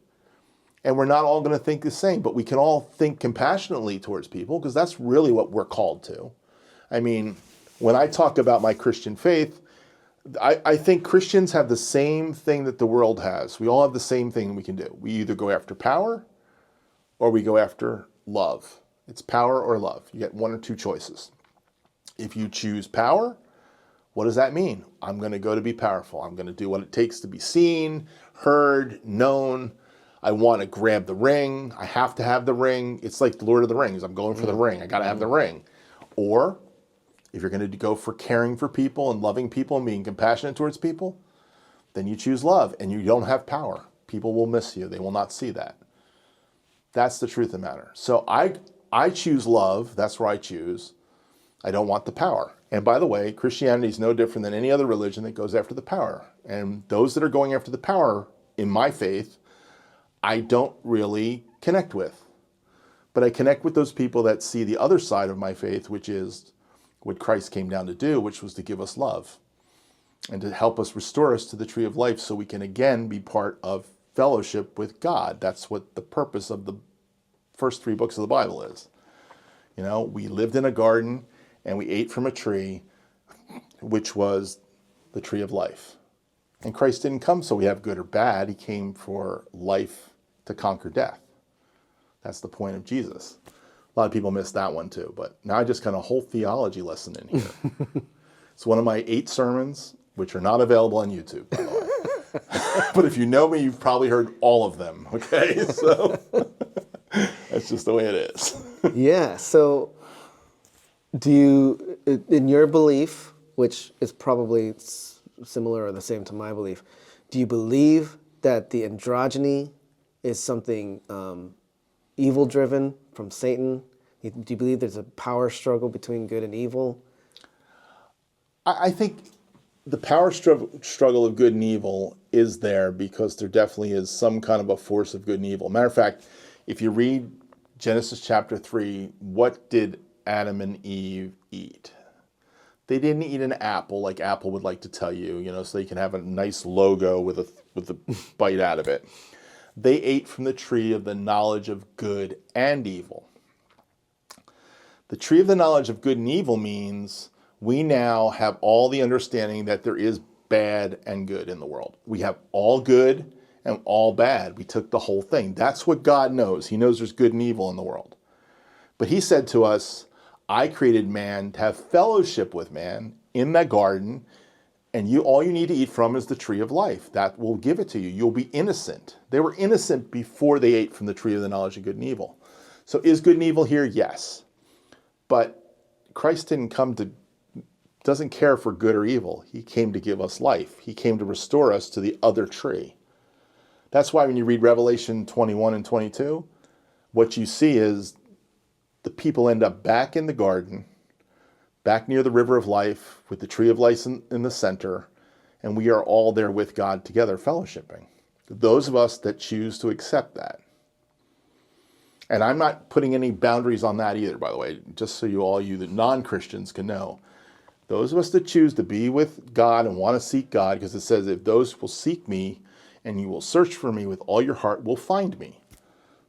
And we're not all going to think the same, but we can all think compassionately towards people, because that's really what we're called to. I mean, when I talk about my Christian faith, I think Christians have the same thing that the world has. We all have the same thing we can do. We either go after power or we go after love. It's power or love. You get one or two choices. If you choose power, what does that mean? I'm going to go to be powerful. I'm going to do what it takes to be seen, heard, known. I want to grab the ring. I have to have the ring. It's like the Lord of the Rings. I'm going for the ring. I got to have the ring. Or if you're going to go for caring for people and loving people and being compassionate towards people, then you choose love, and you don't have power. People will miss you. They will not see that. That's the truth of the matter. So I choose love. That's where I choose. I don't want the power. And by the way, Christianity is no different than any other religion that goes after the power. And those that are going after the power in my faith, I don't really connect with. But I connect with those people that see the other side of my faith, which is what Christ came down to do, which was to give us love and to help us restore us to the tree of life so we can again be part of fellowship with God. That's what the purpose of the first 3 books of the Bible is. You know, we lived in a garden and we ate from a tree, which was the tree of life. And Christ didn't come so we have good or bad. He came for life to conquer death. That's the point of Jesus. A lot of people miss that one too, but now I just got a whole theology lesson in here. It's one of my 8 sermons, which are not available on YouTube, by the way. But if you know me, you've probably heard all of them, okay? So that's just the way it is. Yeah, so do you, in your belief, which is probably similar or the same to my belief, do you believe that the androgyny is something evil driven from Satan? Do you believe there's a power struggle between good and evil? I think the power struggle of good and evil is there because there definitely is some kind of a force of good and evil. Matter of fact, if you read Genesis chapter 3, what did Adam and Eve eat? They didn't eat an apple like Apple would like to tell you, so they can have a nice logo with a bite out of it. They ate from the tree of the knowledge of good and evil. The tree of the knowledge of good and evil means we now have all the understanding that there is bad and good in the world. We have all good and all bad. We took the whole thing. That's what God knows. He knows there's good and evil in the world. But he said to us, I created man to have fellowship with man in that garden, and all you need to eat from is the tree of life. That will give it to you. You'll be innocent. They were innocent before they ate from the tree of the knowledge of good and evil. So is good and evil here? Yes. But Christ doesn't care for good or evil. He came to give us life. He came to restore us to the other tree. That's why when you read Revelation 21 and 22, what you see is the people end up back in the garden, back near the river of life, with the tree of life in the center, and we are all there with God together, fellowshipping. Those of us that choose to accept that. And I'm not putting any boundaries on that either, by the way, just so you the non-Christians can know. Those of us that choose to be with God and want to seek God, because it says, if those will seek me and you will search for me with all your heart, will find me.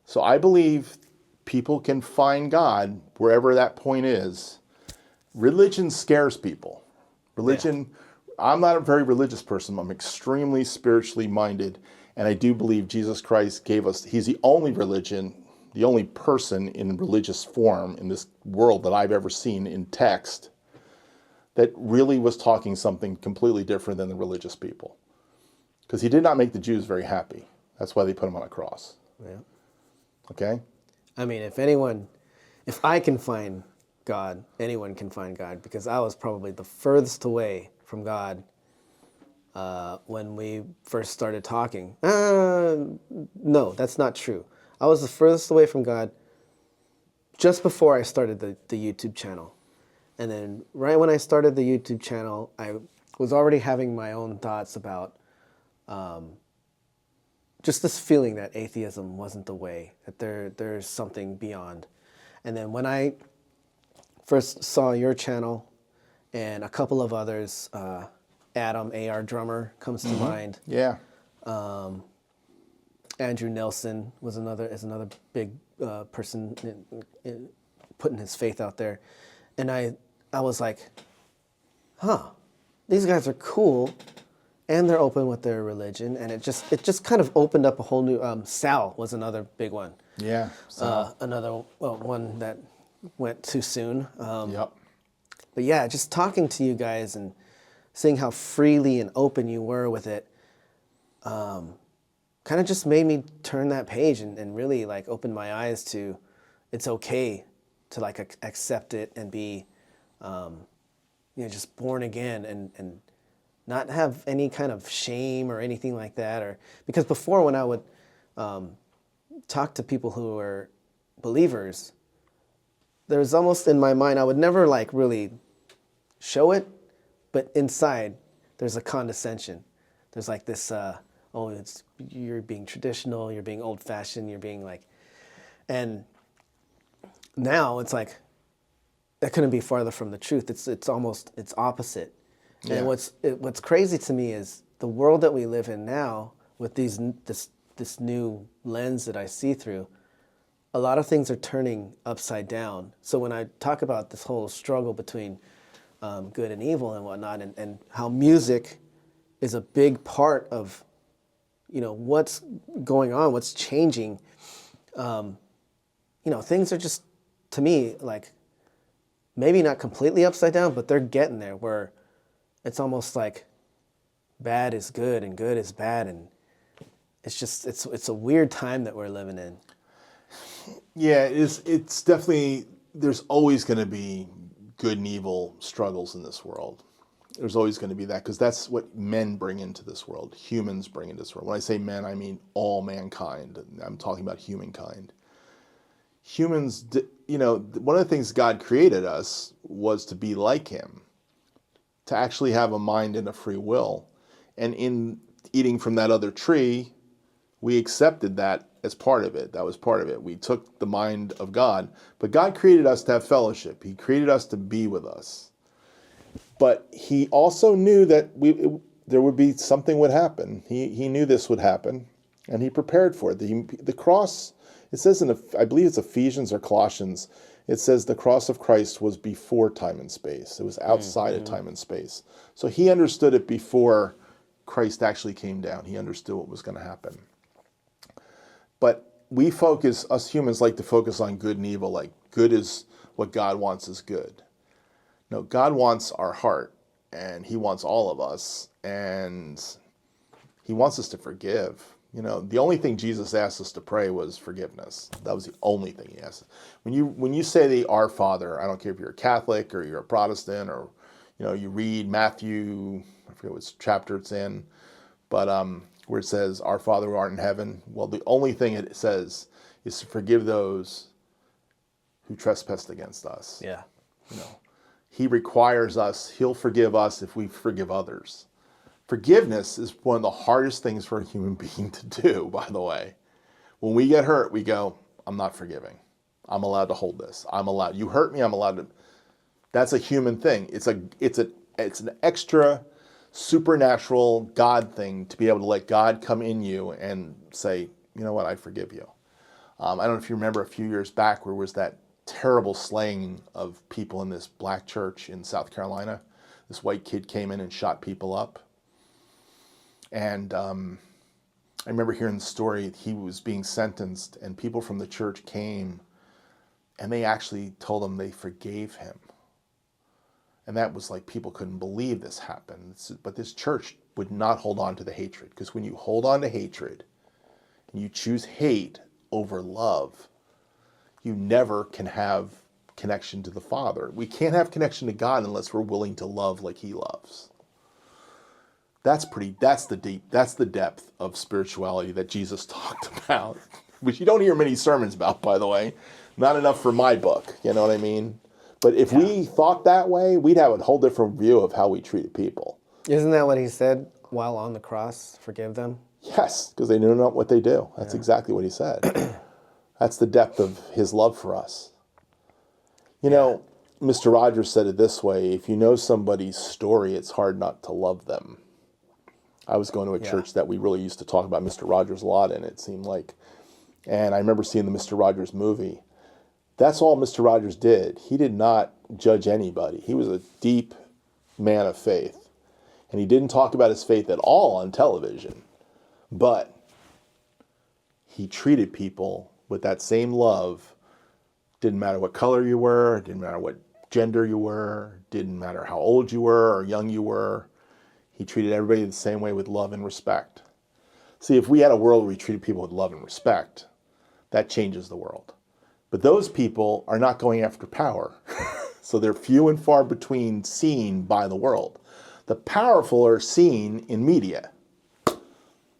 So I believe people can find God wherever that point is. Religion scares people. Religion, I'm not a very religious person. I'm extremely spiritually minded. And I do believe Jesus Christ he's the only religion, the only person in religious form in this world that I've ever seen in text that really was talking something completely different than the religious people. Because he did not make the Jews very happy. That's why they put him on a cross. Yeah. Okay? I mean, if I can find God, anyone can find God, because I was probably the furthest away from God when we first started talking. No, that's not true. I was the furthest away from God just before I started the YouTube channel. And then right when I started the YouTube channel, I was already having my own thoughts about just this feeling that atheism wasn't the way, that there's something beyond. And then when I first saw your channel and a couple of others, Adam, ArtOfDrumming comes to mind. Yeah. Andrew Nelson is another big person in putting his faith out there. And I was like, these guys are cool, and they're open with their religion, and it just kind of opened up a whole new. Sal was another big one. Yeah. Another one that went too soon. Yep. But yeah, just talking to you guys and seeing how freely and open you were with it, kind of just made me turn that page and really like open my eyes to, it's okay to like accept it and be, just born again and not have any kind of shame or anything like that. Or because before when I would talk to people who were believers, there was almost in my mind, I would never like really show it, but inside there's a condescension. There's like this, you're being traditional, you're being old fashioned, you're being like, and now it's like, that couldn't be farther from the truth. It's opposite. Yeah. And what's crazy to me is the world that we live in now with this new lens that I see through, a lot of things are turning upside down. So when I talk about this whole struggle between good and evil and whatnot, and how music is a big part of, what's going on, what's changing, things are just, to me, like, maybe not completely upside down, but they're getting there where it's almost like bad is good and good is bad, and it's just it's a weird time that we're living in. Yeah, it's definitely, there's always going to be good and evil struggles in this world. There's always going to be that, because that's what men bring into this world, humans bring into this world. When I say men, I mean all mankind. I'm talking about humankind. humans, one of the things God created us was to be like him, to actually have a mind and a free will. And in eating from that other tree, we accepted that as part of it. That was part of it. We took the mind of God. But God created us to have fellowship. He created us to be with us. But he also knew that there would be something would happen. He knew this would happen, and he prepared for it. The cross, it says I believe it's Ephesians or Colossians, it says the cross of Christ was before time and space. It was outside of time and space. So he understood it before Christ actually came down. He understood what was going to happen. But us humans like to focus on good and evil, like good is what God wants is good. No, God wants our heart, and he wants all of us, and he wants us to forgive. The only thing Jesus asked us to pray was forgiveness. That was the only thing he asked. When you say the Our Father, I don't care if you're a Catholic or you're a Protestant, or you read Matthew, I forget what chapter it's in, but where it says, Our Father who art in heaven, well, the only thing it says is to forgive those who trespassed against us. Yeah. He requires us, he'll forgive us if we forgive others. Forgiveness is one of the hardest things for a human being to do, by the way. When we get hurt, we go, I'm not forgiving. I'm allowed to hold this. You hurt me, I'm allowed to. That's a human thing. It's an extra supernatural God thing to be able to let God come in you and say, you know what, I forgive you. I don't know if you remember a few years back where was that terrible slaying of people in this black church in South Carolina. This white kid came in and shot people up. And I remember hearing the story, he was being sentenced, and people from the church came, and they actually told him they forgave him. And that was like, people couldn't believe this happened. But this church would not hold on to the hatred, because when you hold on to hatred, and you choose hate over love, you never can have connection to the Father. We can't have connection to God unless we're willing to love like he loves. That's the depth of spirituality that Jesus talked about, which you don't hear many sermons about, by the way. Not enough for my book, you know what I mean? But if we thought that way, we'd have a whole different view of how we treated people. Isn't that what he said while on the cross? Forgive them? Yes, because they know not what they do. That's exactly what he said. That's the depth of his love for us. Mr. Rogers said it this way, if you know somebody's story, it's hard not to love them. I was going to a church that we really used to talk about Mr. Rogers a lot in, it seemed like. And I remember seeing the Mr. Rogers movie. That's all Mr. Rogers did. He did not judge anybody. He was a deep man of faith. And he didn't talk about his faith at all on television. But he treated people with that same love. Didn't matter what color you were, didn't matter what gender you were, didn't matter how old you were or young you were. He treated everybody the same way with love and respect. See, if we had a world where we treated people with love and respect, that changes the world. But those people are not going after power. So they're few and far between seen by the world. The powerful are seen in media,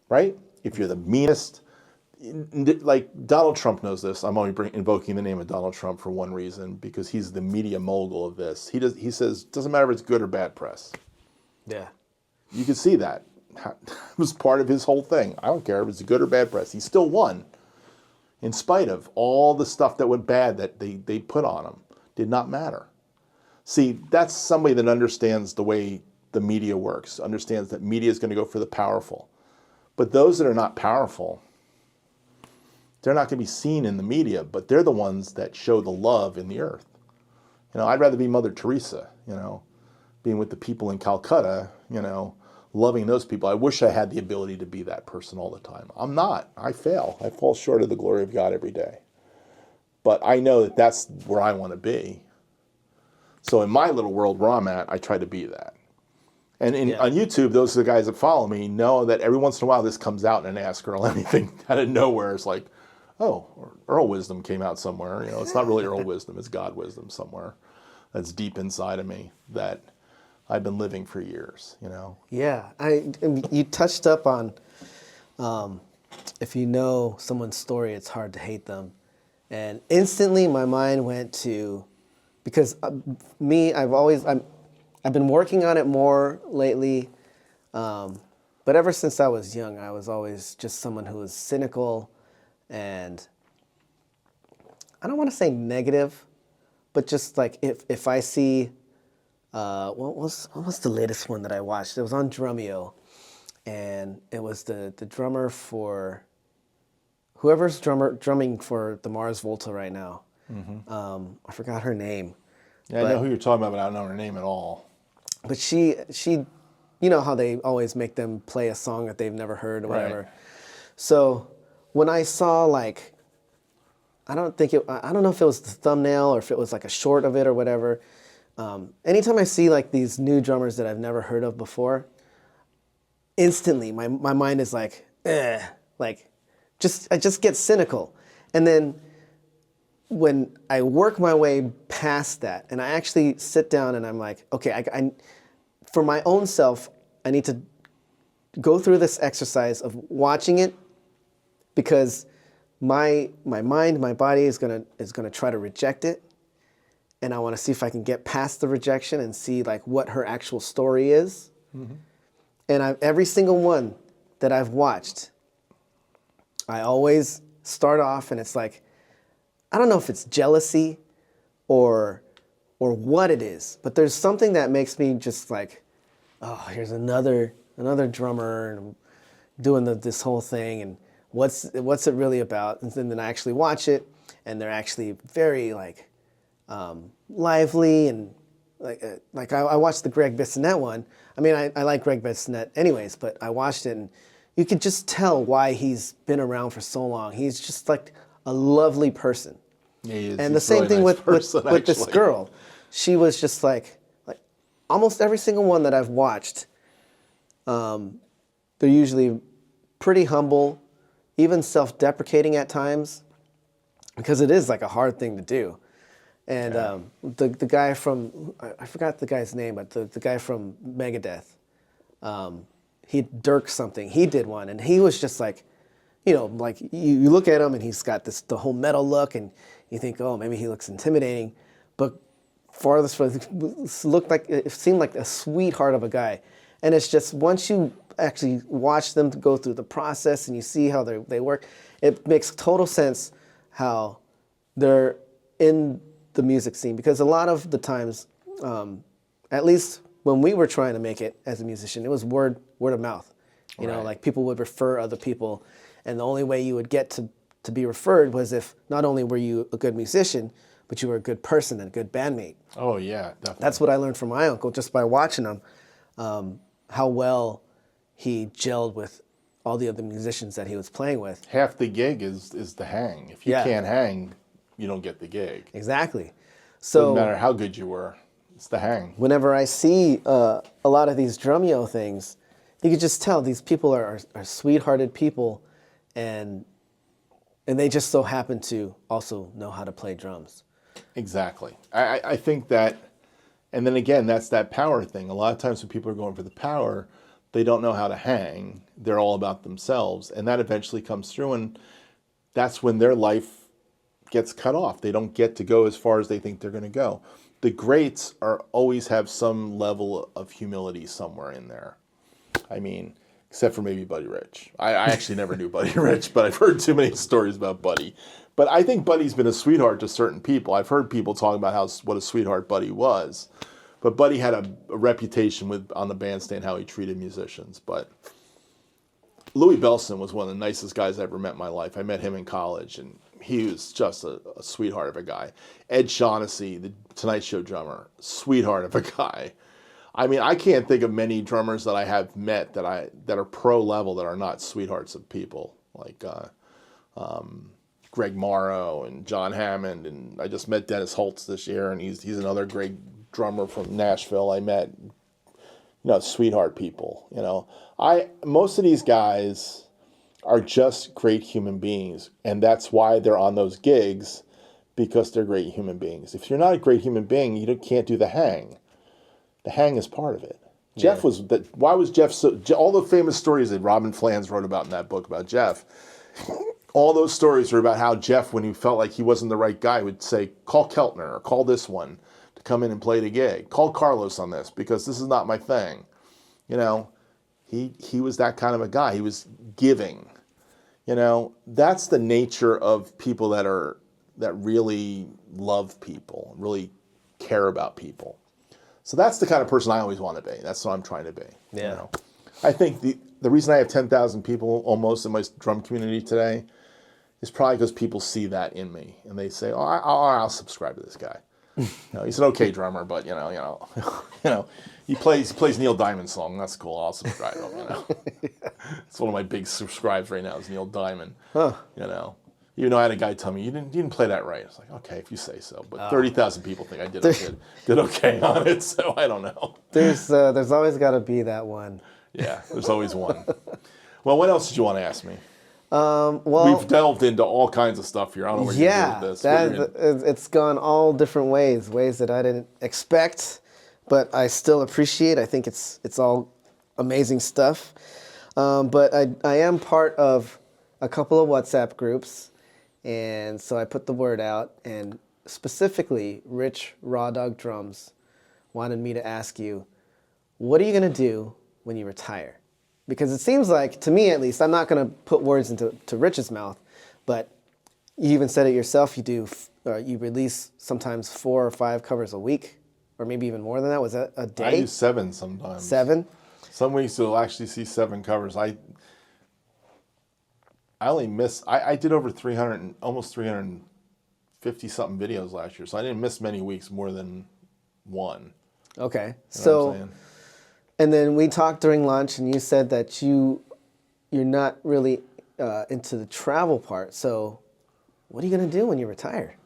right? If you're the meanest, like Donald Trump knows this. I'm only invoking the name of Donald Trump for one reason, because he's the media mogul of this. He says, doesn't matter if it's good or bad press. Yeah. You can see that. It was part of his whole thing. I don't care if it's good or bad press. He still won. In spite of all the stuff that went bad that they put on him. Did not matter. See, that's somebody that understands the way the media works. Understands that media is going to go for the powerful. But those that are not powerful, they're not going to be seen in the media, but they're the ones that show the love in the earth. I'd rather be Mother Teresa, being with the people in Calcutta, loving those people. I wish I had the ability to be that person all the time. I'm not. I fail. I fall short of the glory of God every day. But I know that that's where I want to be. So in my little world where I'm at, I try to be that. And on YouTube, those are the guys that follow me know that every once in a while this comes out in an Ask Earl Anything out of nowhere. It's like, oh, Earl Wisdom came out somewhere. It's not really Earl Wisdom. It's God Wisdom somewhere that's deep inside of me that I've been living for years, Yeah, you touched up on if you know someone's story, it's hard to hate them. And instantly my mind went to, because I've been working on it more lately, but ever since I was young, I was always just someone who was cynical, and I don't want to say negative, but just like if I see, what was the latest one that I watched? It was on Drumeo, and it was the drummer for whoever's drumming for the Mars Volta right now. I forgot her name. Yeah, I know who you're talking about, but I don't know her name at all. But she, you know how they always make them play a song that they've never heard or whatever. Right. So when I saw like, I don't know if it was the thumbnail or if it was like a short of it or whatever. Anytime I see like these new drummers that I've never heard of before, instantly my mind is like, like I just get cynical. And then when I work my way past that and I actually sit down and I'm like, okay, I for my own self, I need to go through this exercise of watching it, because my mind, my body is gonna try to reject it, and I want to see if I can get past the rejection and see like what her actual story is. And every single one that I've watched, I always start off and it's like, I don't know if it's jealousy or what it is, but there's something that makes me just like, oh, here's another drummer and doing this whole thing, and what's it really about? And then I actually watch it, and they're actually very like lively, and like I watched the Greg Bissonette one. I mean, I like Greg Bissonette anyways, but I watched it and you could just tell why he's been around for so long. He's just like a lovely person. Yeah, he is. And the same thing with this actually. girl. She was just like almost every single one that I've watched, they're usually pretty humble, even self-deprecating at times, because it is like a hard thing to do. And the guy from, I forgot the guy's name, but the guy from Megadeth, Dirk something, he did one, and he was just like, you know, like you look at him and he's got the whole metal look, and you think, oh, maybe he looks intimidating, but it seemed like a sweetheart of a guy. And it's just, once you actually watch them go through the process and you see how they work, it makes total sense how they're in the music scene. Because a lot of the times, at least when we were trying to make it as a musician, it was word of mouth. You know, like people would refer other people, and the only way you would get to be referred was if not only were you a good musician, but you were a good person and a good bandmate. Oh yeah, definitely. That's what I learned from my uncle just by watching him, how well he gelled with all the other musicians that he was playing with. Half the gig is the hang. If you can't hang, you don't get the gig. Exactly. So doesn't matter how good you were, it's the hang. Whenever I see a lot of these Drumeo things, you can just tell these people are sweethearted people, and they just so happen to also know how to play drums. Exactly. I think that, and then again, that's that power thing. A lot of times when people are going for the power, they don't know how to hang. They're all about themselves, and that eventually comes through, and that's when their life gets cut off. They don't get to go as far as they think they're going to go. The greats always have some level of humility somewhere in there. I mean, except for maybe Buddy Rich. I actually never knew Buddy Rich, but I've heard too many stories about Buddy. But I think Buddy's been a sweetheart to certain people. I've heard people talk about what a sweetheart Buddy was. But Buddy had a reputation on the bandstand, how he treated musicians. But Louis Bellson was one of the nicest guys I ever met in my life. I met him in college, and he was just a sweetheart of a guy. Ed Shaughnessy, the Tonight Show drummer, sweetheart of a guy. I mean, I can't think of many drummers that I have met that are pro level that are not sweethearts of people, like Greg Morrow and John Hammond, and I just met Dennis Holtz this year, and he's another great drummer from Nashville. I met, sweetheart people. Most of these guys are just great human beings, and that's why they're on those gigs, because they're great human beings. If you're not a great human being, you can't do the hang. The hang is part of it. Yeah. Why was Jeff so... All the famous stories that Robin Flans wrote about in that book about Jeff, all those stories are about how Jeff, when he felt like he wasn't the right guy, would say, call Keltner or call this one to come in and play the gig. Call Carlos on this because this is not my thing. You know, he was that kind of a guy. He was giving. You know, that's the nature of people that really love people, really care about people. So that's the kind of person I always want to be. That's what I'm trying to be. Yeah. You know? I think the reason I have 10,000 people almost in my drum community today is probably because people see that in me and they say, "Oh, I'll subscribe to this guy." You know, he's an okay drummer, but you know, he plays Neil Diamond song. That's cool. I'll subscribe to him. You know, it's one of my big subscribes right now is Neil Diamond. Huh. You know. Even though I had a guy tell me, you didn't play that right. I was like, okay, if you say so. But 30,000 people think I did okay on it, so I don't know. There's always got to be that one. Yeah, there's always one. Well, what else did you want to ask me? Well, we've delved into all kinds of stuff here. I don't know where you're going with this. It's gone all different ways that I didn't expect, but I still appreciate. I think it's all amazing stuff. But I am part of a couple of WhatsApp groups. And so I put the word out, and specifically, Rich Raw Dog Drums wanted me to ask you, what are you going to do when you retire? Because it seems like, to me at least, I'm not going to put words into Rich's mouth, but you even said it yourself, you release sometimes 4 or 5 covers a week, or maybe even more than that. Was that a day? I do 7 sometimes. 7? Some weeks you'll actually see 7 covers. I only miss, I did over 300, almost 350 something videos last year, so I didn't miss many weeks more than 1. Okay, you know so, and then we talked during lunch, and you said that you're not really into the travel part, so what are you going to do when you retire?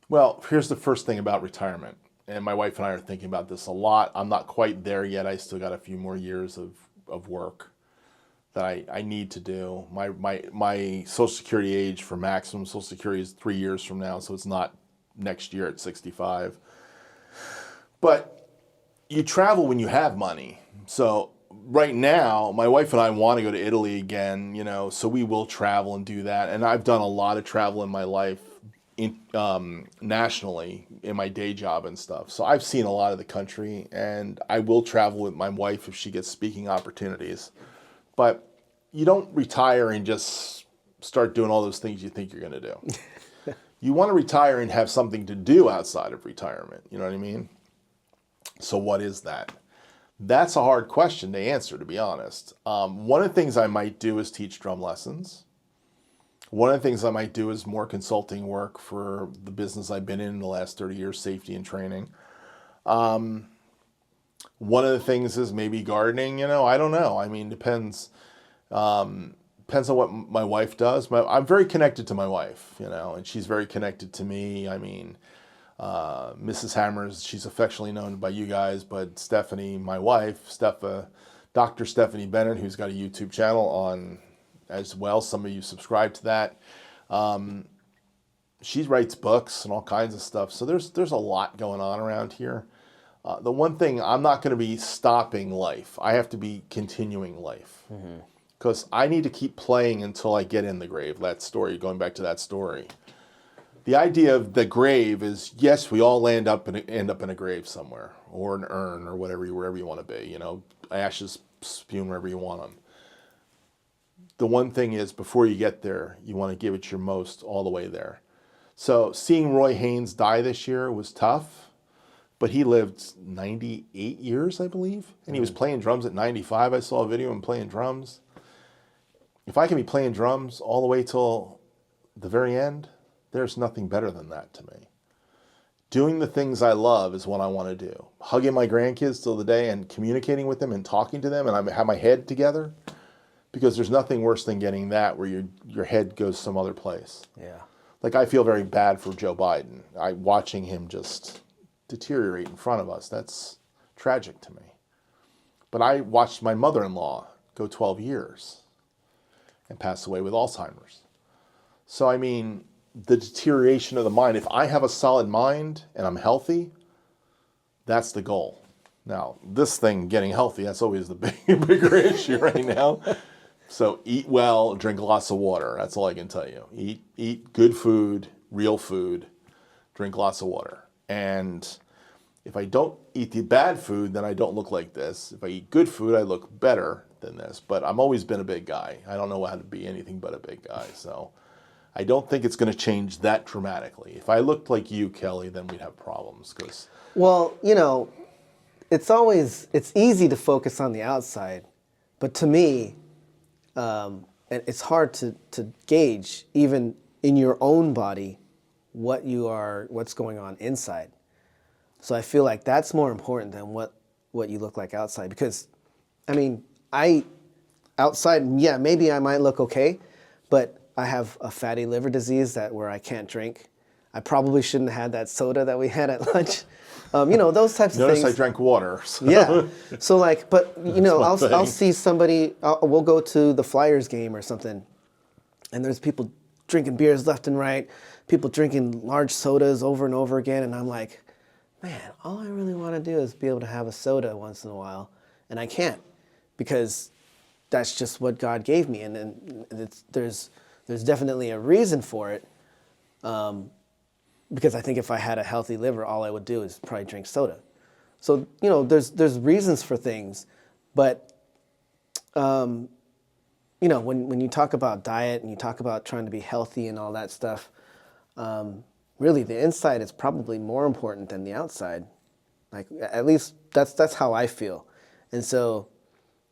Well, here's the first thing about retirement, and my wife and I are thinking about this a lot. I'm not quite there yet. I still got a few more years of work that I need to do. My Social Security age for maximum Social Security is 3 years from now, so it's not next year at 65. But you travel when you have money. So right now, my wife and I want to go to Italy again, you know, so we will travel and do that. And I've done a lot of travel in my life nationally in my day job and stuff. So I've seen a lot of the country, and I will travel with my wife if she gets speaking opportunities. But you don't retire and just start doing all those things you think you're going to do. You want to retire and have something to do outside of retirement. You know what I mean? So what is that? That's a hard question to answer, to be honest. One of the things I might do is teach drum lessons. One of the things I might do is more consulting work for the business I've been in the last 30 years, safety and training. One of the things is maybe gardening, you know, I don't know. I mean, depends on what my wife does. I'm very connected to my wife, you know, and she's very connected to me. I mean, Mrs. Hammers, she's affectionately known by you guys, but Stephanie, my wife, Dr. Stephanie Bennett, who's got a YouTube channel on as well. Some of you subscribe to that. She writes books and all kinds of stuff. So there's a lot going on around here. The one thing, I'm not going to be stopping life. I have to be continuing life. Because I need to keep playing until I get in the grave. That story, going back to that story. The idea of the grave is, yes, we all end up in a grave somewhere, or an urn, or wherever you want to be. You know, ashes spewing wherever you want them. The one thing is, before you get there, you want to give it your most all the way there. So seeing Roy Haynes die this year was tough, but he lived 98 years, I believe, and he was playing drums at 95. I saw a video of him playing drums. If I can be playing drums all the way till the very end, there's nothing better than that to me. Doing the things I love is what I want to do. Hugging my grandkids till the day and communicating with them and talking to them, and I have my head together, because there's nothing worse than getting that where your head goes some other place. Yeah. Like, I feel very bad for Joe Biden. Watching him just deteriorate in front of us, that's tragic to me. But I watched my mother-in-law go 12 years and pass away with Alzheimer's. So, I mean, the deterioration of the mind, if I have a solid mind and I'm healthy, that's the goal. Now, this thing, getting healthy, that's always the bigger issue right now. So eat well, drink lots of water. That's all I can tell you. Eat good food, real food, drink lots of water. And if I don't eat the bad food, then I don't look like this. If I eat good food, I look better than this. But I've always been a big guy. I don't know how to be anything but a big guy. So I don't think it's going to change that dramatically. If I looked like you, Kelly, then we'd have problems. Well, it's easy to focus on the outside. But to me, it's hard to gauge, even in your own body, what's going on inside. So I feel like that's more important than what you look like outside. Because, outside, yeah, maybe I might look okay, but I have a fatty liver disease where I can't drink. I probably shouldn't have had that soda that we had at lunch. Those types of things. Notice I drank water. So. Yeah. So I'll see somebody, we'll go to the Flyers game or something, and there's people drinking beers left and right, people drinking large sodas over and over again, and I'm like, man, all I really want to do is be able to have a soda once in a while, and I can't, because that's just what God gave me, and there's definitely a reason for it, because I think if I had a healthy liver, all I would do is probably drink soda. So there's reasons for things, but when you talk about diet and you talk about trying to be healthy and all that stuff, really the inside is probably more important than the outside. Like, at least that's how I feel. And so,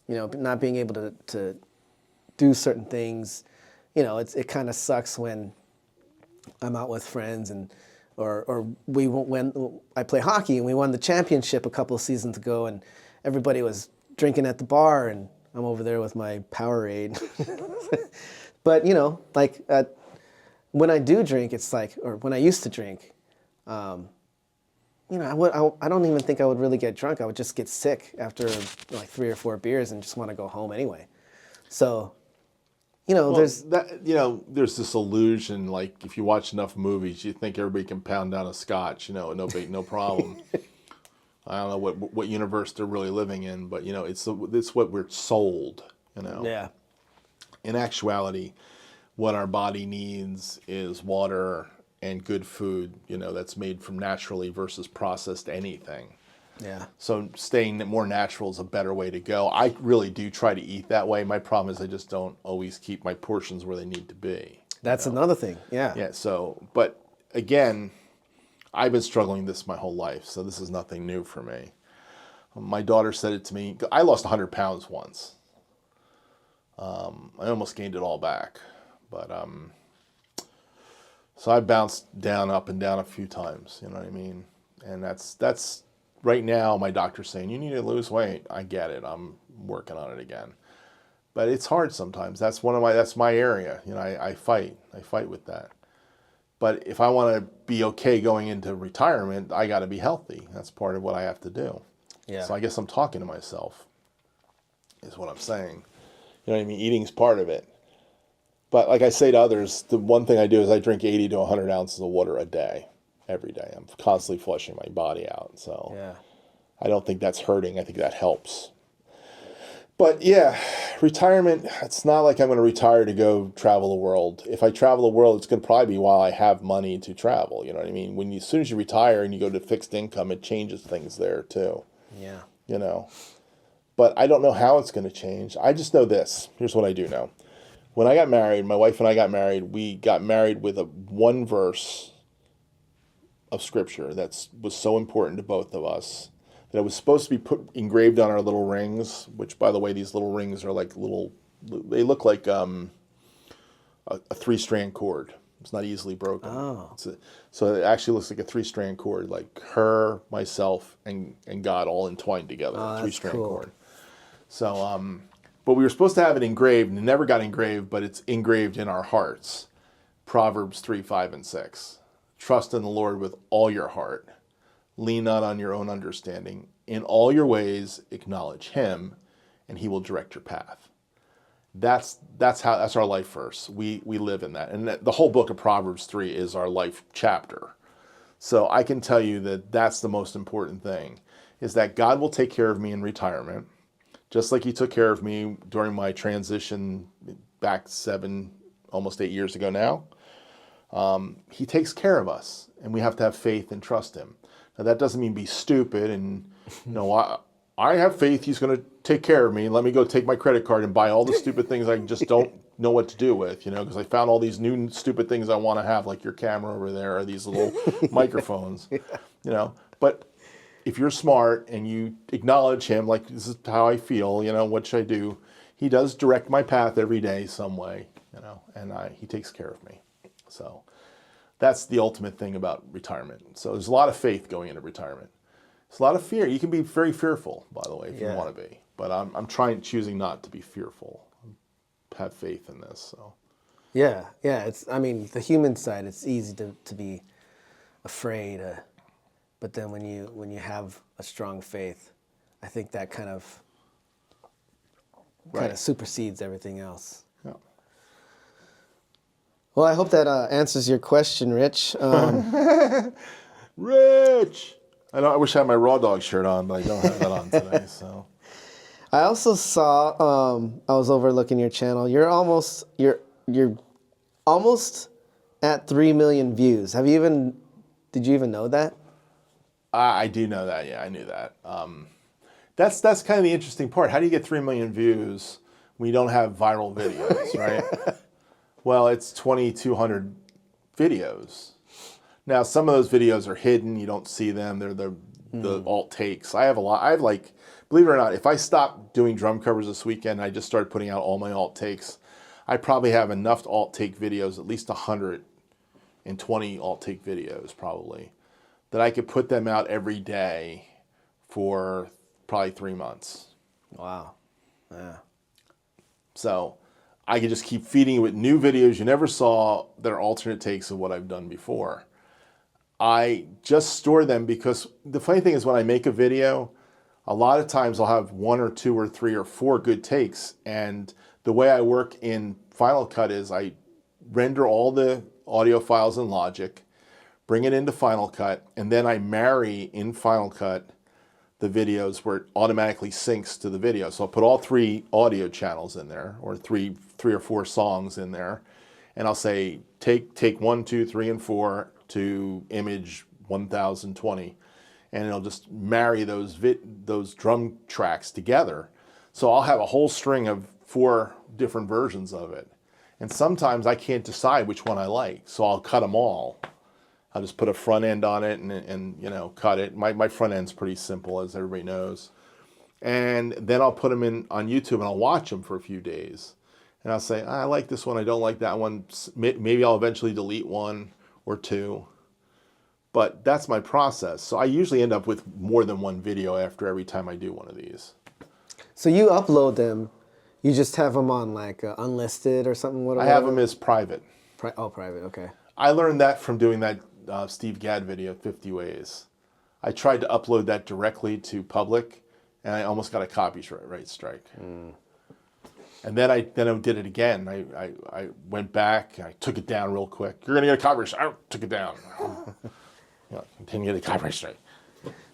not being able to do certain things, it kind of sucks when I'm out with friends or when I play hockey and we won the championship a couple of seasons ago, and everybody was drinking at the bar and I'm over there with my Powerade. But when I do drink, it's like, or when I used to drink, I don't even think I would really get drunk. I would just get sick after like 3 or 4 beers and just want to go home anyway. So, there's this illusion, like if you watch enough movies, you think everybody can pound down a scotch, no problem. I don't know what universe they're really living in, but it's what we're sold, Yeah. In actuality, what our body needs is water and good food, that's made from naturally versus processed anything. Yeah. So staying more natural is a better way to go. I really do try to eat that way. My problem is I just don't always keep my portions where they need to be. That's another thing. Yeah. Yeah. So, but again, I've been struggling this my whole life, so this is nothing new for me. My daughter said it to me. I lost 100 pounds once. I almost gained it all back. But so I bounced up and down a few times, you know what I mean? And that's right now my doctor's saying, you need to lose weight. I get it. I'm working on it again. But it's hard sometimes. That's my area. I fight with that. But if I want to be okay going into retirement, I got to be healthy. That's part of what I have to do. Yeah. So I guess I'm talking to myself, is what I'm saying. You know what I mean? Eating's part of it. But like I say to others, the one thing I do is I drink 80 to 100 ounces of water a day, every day. I'm constantly flushing my body out. So yeah. I don't think that's hurting. I think that helps. But yeah, retirement, it's not like I'm going to retire to go travel the world. If I travel the world, it's going to probably be while I have money to travel. You know what I mean? As soon as you retire and you go to fixed income, it changes things there too. Yeah. But I don't know how it's going to change. I just know this. Here's what I do know. When I got married, my wife and I got married, we got married with one verse of scripture that was so important to both of us that it was supposed to be engraved on our little rings, which, by the way, these little rings are like they look like a 3-strand cord. It's not easily broken. Oh. So it actually looks like a 3-strand cord, like her, myself, and God all entwined together. Oh, 3-strand cool. cord. So, but we were supposed to have it engraved, and it never got engraved, but it's engraved in our hearts. Proverbs 3, 5, and 6. Trust in the Lord with all your heart. Lean not on your own understanding. In all your ways, acknowledge Him, and He will direct your path. That's our life verse. We live in that. And the whole book of Proverbs 3 is our life chapter. So I can tell you that that's the most important thing, is that God will take care of me in retirement. just like he took care of me during my transition back almost 8 years ago now. He takes care of us, and we have to have faith and trust him. Now, that doesn't mean be stupid and, I have faith he's going to take care of me. Let me go take my credit card and buy all the stupid things I just don't know what to do with, because I found all these new stupid things I want to have, like your camera over there or these little microphones, But if you're smart and you acknowledge him, like, this is how I feel, what should I do? He does direct my path every day some way, and he takes care of me. So that's the ultimate thing about retirement. So there's a lot of faith going into retirement. It's a lot of fear. You can be very fearful, by the way, if you want to be. But I'm choosing not to be fearful. Have faith in this. So. Yeah. It's the human side. It's easy to be afraid, but then when you have a strong faith, I think that kind of supersedes everything else. Yeah. Well, I hope that answers your question, Rich. Rich. I wish I had my Raw Dog shirt on, but I don't have that on today. So. I also saw. I was overlooking your channel. You're almost at 3 million views. Did you even know that? I do know that. Yeah, I knew that. That's kind of the interesting part. How do you get 3 million views when you don't have viral videos, right? Well, it's 2,200 videos. Now, some of those videos are hidden. You don't see them. They're the alt takes. I have a lot. Believe it or not, if I stopped doing drum covers this weekend, I just started putting out all my alt takes, I probably have enough alt take videos, at least 120 alt take videos probably, that I could put them out every day for probably 3 months. Wow. Yeah. So I could just keep feeding you with new videos you never saw that are alternate takes of what I've done before. I just store them because the funny thing is when I make a video, a lot of times I'll have 1 or 2 or 3 or 4 good takes. And the way I work in Final Cut is I render all the audio files in Logic, bring it into Final Cut, and then I marry in Final Cut the videos where it automatically syncs to the video. So I'll put all 3 audio channels in there, or three or 4 songs in there, and I'll say take 1, 2, 3, and 4 to image 1020, and it'll just marry those drum tracks together. So I'll have a whole string of 4 different versions of it, and sometimes I can't decide which one I like, so I'll cut them all. I'll just put a front end on it and cut it. My front end's pretty simple, as everybody knows. And then I'll put them on YouTube and I'll watch them for a few days. And I'll say, I like this one, I don't like that one. Maybe I'll eventually delete 1 or 2. But that's my process. So I usually end up with more than 1 video after every time I do one of these. So you upload them, you just have them on like unlisted or something? I have them as private. Private, okay. I learned that from doing that Steve Gadd video, 50 Ways. I tried to upload that directly to public, and I almost got a copyright strike. And then I did it again. I went back, and I took it down real quick. You're going to get a copyright strike. I took it down. Didn't get a copyright strike.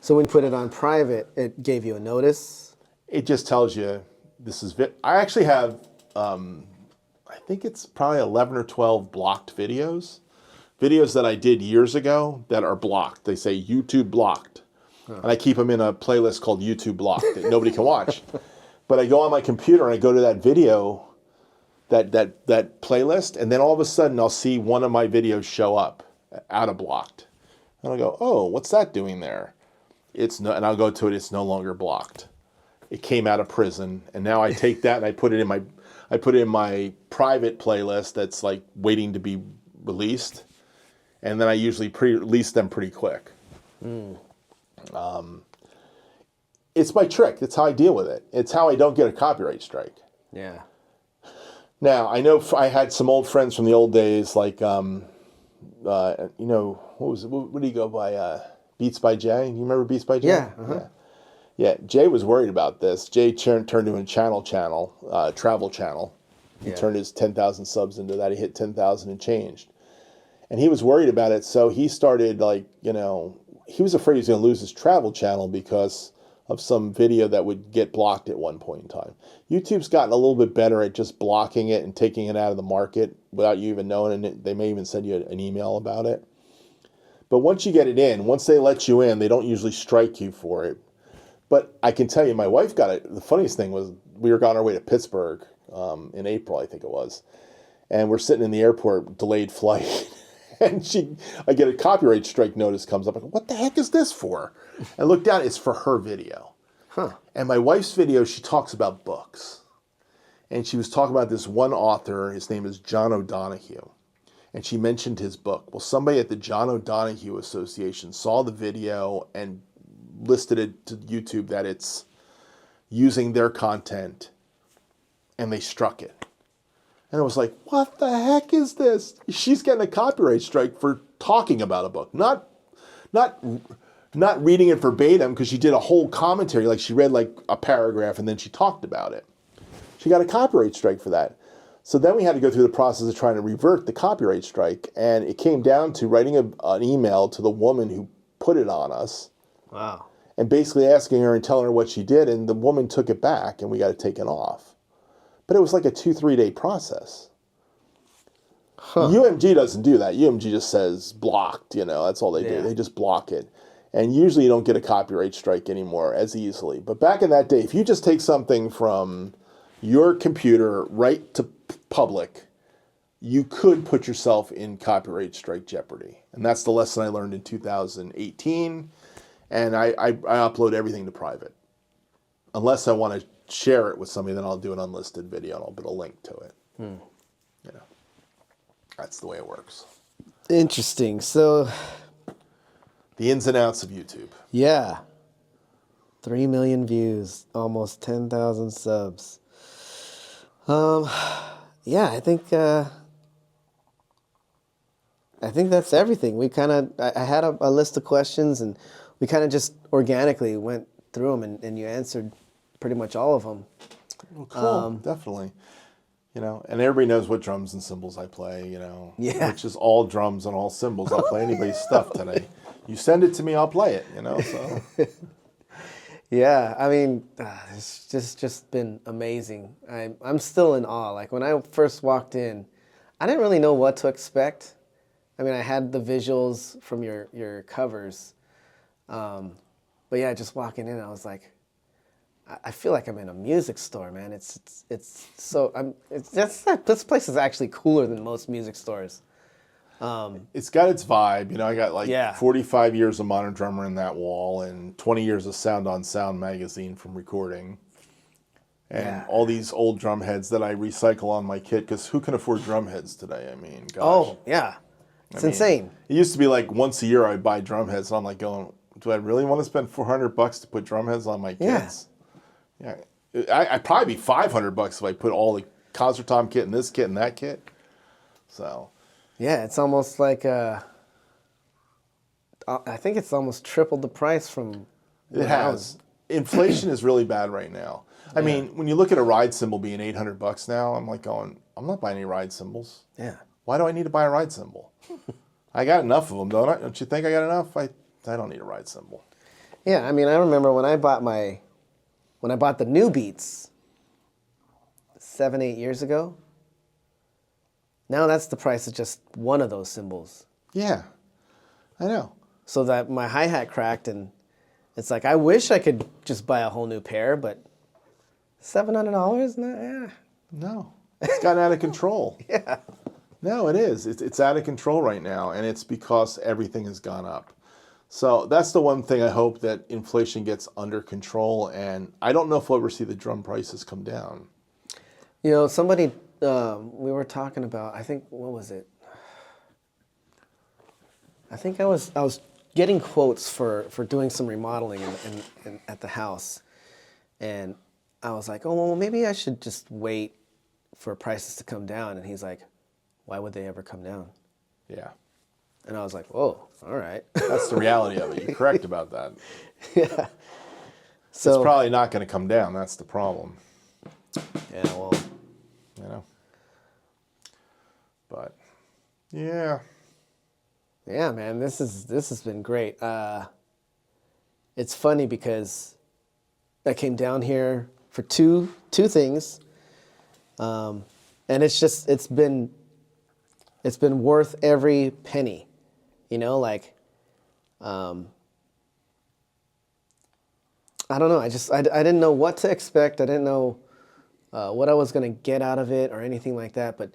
So when you put it on private, it gave you a notice? It just tells you this is I actually have, I think it's probably 11 or 12 blocked videos. Videos that I did years ago that are blocked. They say YouTube blocked. And I keep them in a playlist called YouTube blocked that nobody can watch. But I go on my computer and I go to that video, that playlist, and then all of a sudden I'll see one of my videos show up out of blocked. And I'll go, oh, what's that doing there? And I'll go to it, it's no longer blocked. It came out of prison, and now I take that and I put it in my private playlist that's like waiting to be released. And then I usually release them pretty quick. It's my trick. It's how I deal with it. It's how I don't get a copyright strike. Yeah. Now, I know I had some old friends from the old days, like, what do you go by? Beats by Jay? You remember Beats by Jay? Yeah. Uh-huh. Yeah. Jay was worried about this. Jay turned to a travel channel. He turned his 10,000 subs into that. He hit 10,000 and changed. And he was worried about it, so he started he was afraid he was going to lose his travel channel because of some video that would get blocked at one point in time. YouTube's gotten a little bit better at just blocking it and taking it out of the market without you even knowing, and they may even send you an email about it. But once you get it in, once they let you in, they don't usually strike you for it. But I can tell you, my wife got it. The funniest thing was we were on our way to Pittsburgh in April, I think it was. And we're sitting in the airport, delayed flight. And I get a copyright strike notice comes up. I go, what the heck is this for? I look down, it's for her video. Huh. And my wife's video, she talks about books. And she was talking about this one author, his name is John O'Donohue. And she mentioned his book. Well, somebody at the John O'Donohue Association saw the video and listed it to YouTube that it's using their content, and they struck it. And I was like, what the heck is this? She's getting a copyright strike for talking about a book, not reading it verbatim, because she did a whole commentary, like she read like a paragraph and then she talked about it. She got a copyright strike for that. So then we had to go through the process of trying to revert the copyright strike, and it came down to writing an email to the woman who put it on us. Wow. And basically asking her and telling her what she did, and the woman took it back, and we got it taken off. But it was like a 2-3 day process. Huh. UMG doesn't do that. UMG just says blocked, that's all they do. They just block it. And usually you don't get a copyright strike anymore as easily. But back in that day, if you just take something from your computer right to public, you could put yourself in copyright strike jeopardy. And that's the lesson I learned in 2018. And I upload everything to private. Unless I want to share it with somebody, then I'll do an unlisted video and I'll put a link to it. That's the way it works. Interesting. So, the ins and outs of YouTube. Yeah. 3 million views, almost 10,000 subs. Yeah, I think that's everything. I had a list of questions, and we kind of just organically went through them, and you answered pretty much all of them. Well, cool, definitely. And everybody knows what drums and cymbals I play, which is all drums and all cymbals. I'll play anybody's stuff today. You send it to me, I'll play it, so. Yeah, I mean, it's just been amazing. I'm still in awe. Like, when I first walked in, I didn't really know what to expect. I mean, I had the visuals from your covers. But yeah, just walking in, I was like, I feel like I'm in a music store, man. This place is actually cooler than most music stores. It's got its vibe. I got 45 years of Modern Drummer in that wall, and 20 years of Sound on Sound magazine from recording. And all these old drum heads that I recycle on my kit, because who can afford drum heads today? I mean, gosh. Oh, yeah. It's insane. It used to be like once a year I'd buy drum heads, and I'm like going, do I really want to spend $400 to put drum heads on my kits? Yeah. I'd probably be $500 if I put all the concert tom kit and this kit and that kit. So. Yeah, it's almost like I think it's almost tripled the price from. It has. Inflation is really bad right now. I mean, when you look at a ride cymbal being $800 now, I'm like going, I'm not buying any ride cymbals. Yeah. Why do I need to buy a ride cymbal? I got enough of them, don't I? Don't you think I got enough? I don't need a ride cymbal. Yeah, I mean, I remember when I bought the new Beats 7-8 years ago. Now that's the price of just one of those cymbals. Yeah, I know. So that my hi-hat cracked, and it's like, I wish I could just buy a whole new pair, but $700? No, it's gotten out of control. Yeah. No, it is. It's out of control right now, and it's because everything has gone up. So that's the one thing I hope, that inflation gets under control, and I don't know if we'll ever see the drum prices come down. Somebody, we were talking about, I think, what was it? I think I was getting quotes for doing some remodeling at the house, and I was like, oh, well, maybe I should just wait for prices to come down. And he's like, why would they ever come down? Yeah. And I was like, whoa, all right. That's the reality of it. You're correct about that. Yeah. So it's probably not going to come down. That's the problem. Yeah, well. But, yeah. Yeah, man, this has been great. It's funny because came down here for two things, and it's been worth every penny, you know, like. I don't know. I didn't know what to expect. I didn't know what I was going to get out of it or anything like that. But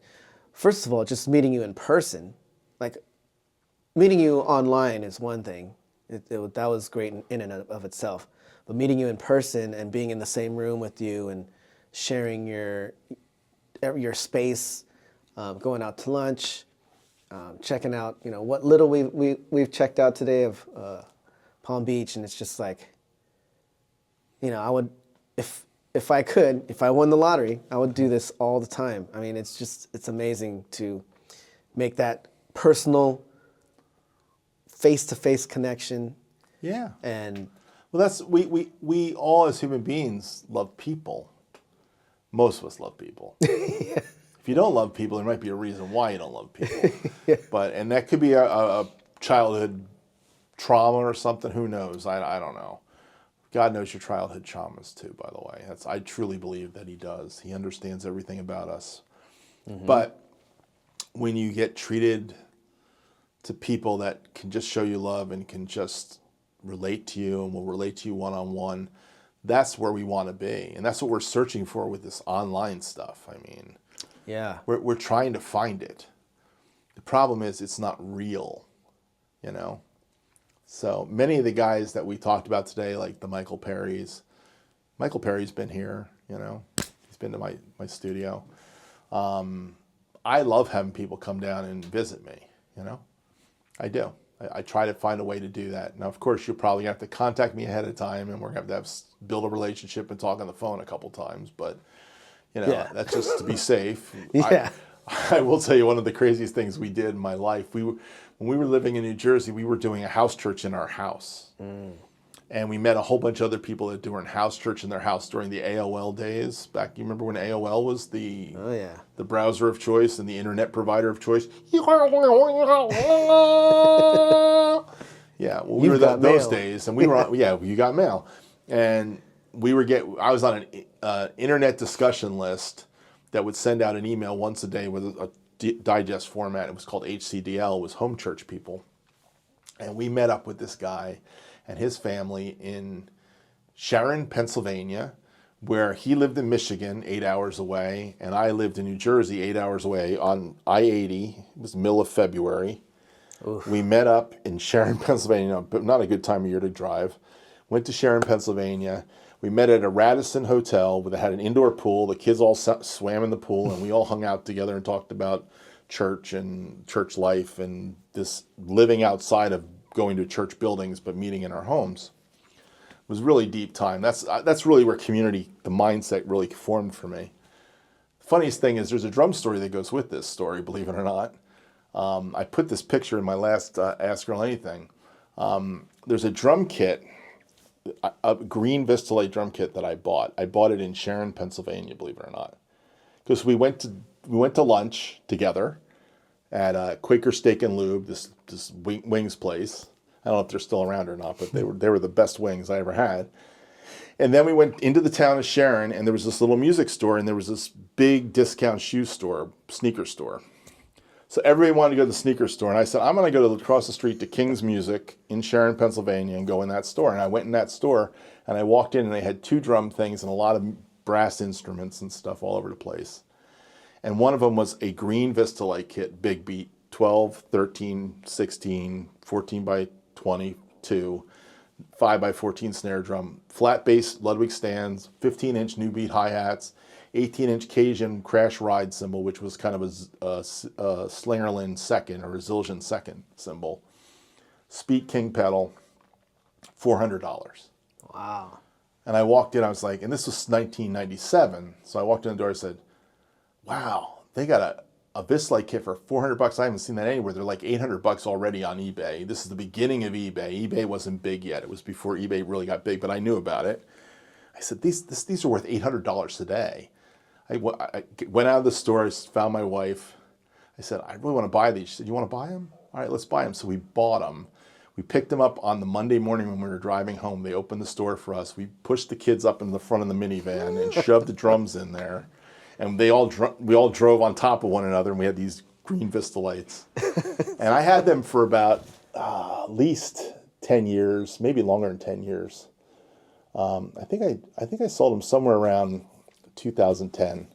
first of all, just meeting you in person, like meeting you online is one thing. That was great in and of itself. But meeting you in person and being in the same room with you and sharing your space, going out to lunch, checking out, you know, what little we've checked out today of Palm Beach, and it's just like, you know, I would, if I won the lottery, I would do this all the time. I mean, it's amazing to make that personal, face-to-face connection. Yeah. And well, we all as human beings love people. Most of us love people. Yeah. If you don't love people, there might be a reason why you don't love people. Yeah. And that could be a childhood trauma or something. Who knows? I don't know. God knows your childhood traumas too, by the way. I truly believe that he does. He understands everything about us. Mm-hmm. But when you get treated to people that can just show you love and can just relate to you and will relate to you one-on-one, that's where we want to be. And that's what we're searching for with this online stuff. I mean, yeah, we're trying to find it. The problem is it's not real, you know? So many of the guys that we talked about today, like the Michael Perry's been here, you know, he's been to my studio. I love having people come down and visit me, you know, I do. I try to find a way to do that. Now, of course, you're probably gonna have to contact me ahead of time, and we're gonna have to build a relationship and talk on the phone a couple times, but you know, yeah. That's just to be safe. Yeah. I will tell you one of the craziest things we did in my life. When we were living in New Jersey, we were doing a house church in our house. Mm. And we met a whole bunch of other people that doing house church in their house during the AOL days. Back, you remember when AOL was the browser of choice and the internet provider of choice? Yeah, well, we were those days, and we were on, you got mail. And I was on an internet discussion list that would send out an email once a day with a digest format. It was called HCDL. It was Home Church People. And we met up with this guy and his family in Sharon, Pennsylvania, where he lived in Michigan, 8 hours away, and I lived in New Jersey, 8 hours away on I-80. It was the middle of February. Oof. We met up in Sharon, Pennsylvania, but not a good time of year to drive. Went to Sharon, Pennsylvania. We met at a Radisson hotel that had an indoor pool. The kids all swam in the pool, and we all hung out together and talked about church and church life and this living outside of going to church buildings but meeting in our homes. It was really deep time. That's really where community, the mindset really formed for me. Funniest thing is there's a drum story that goes with this story, believe it or not. I put this picture in my last Ask Earl Anything. There's a drum kit, a green Vistalite drum kit that I bought. I bought it in Sharon, Pennsylvania, believe it or not. Because we went to lunch together at Quaker Steak and Lube, this wings place. I don't know if they're still around or not, but they were the best wings I ever had. And then we went into the town of Sharon, and there was this little music store, and there was this big discount shoe store, sneaker store. So everybody wanted to go to the sneaker store, and I said, I'm going to go across the street to King's Music in Sharon, Pennsylvania, and go in that store. And I went in that store, and I walked in, and they had 2 drum things and a lot of brass instruments and stuff all over the place. And one of them was a green Vistalite kit, big beat, 12, 13, 16, 14 by 22, 5 by 14 snare drum, flat bass Ludwig stands, 15-inch new beat hi-hats, 18-inch Cajun crash ride cymbal, which was kind of a Slingerland second or a Zildjian second cymbal, Speak King pedal, $400. Wow. And I walked in, I was like, and this was 1997, so I walked in the door and said, wow, they got a Vistalite kit for $400. I haven't seen that anywhere. They're like $800 already on eBay. This is the beginning of eBay. eBay wasn't big yet. It was before eBay really got big, but I knew about it. I said, these are worth $800 today. I went out of the store, I found my wife. I said, I really want to buy these. She said, you want to buy them? All right, let's buy them. So we bought them. We picked them up on the Monday morning when we were driving home. They opened the store for us. We pushed the kids up into the front of the minivan and shoved the drums in there. And we all drove on top of one another, and we had these green Vista lights. And I had them for about at least 10 years, maybe longer than 10 years. I think I sold them somewhere around 2010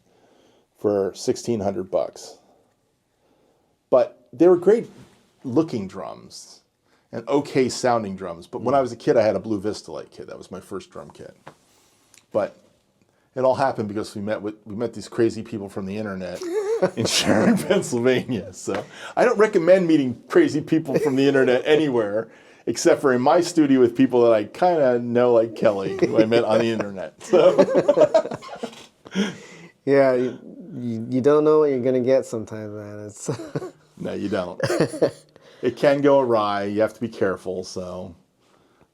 for $1,600. But they were great looking drums and okay sounding drums. But when I was a kid, I had a blue Vista light kit. That was my first drum kit. But it all happened because we met these crazy people from the internet in Sharon, Pennsylvania. So I don't recommend meeting crazy people from the internet anywhere, except for in my studio with people that I kind of know, like Kelly, who I met on the internet. So. Yeah, you don't know what you're gonna get sometimes, man. It's No, you don't. It can go awry. You have to be careful. So,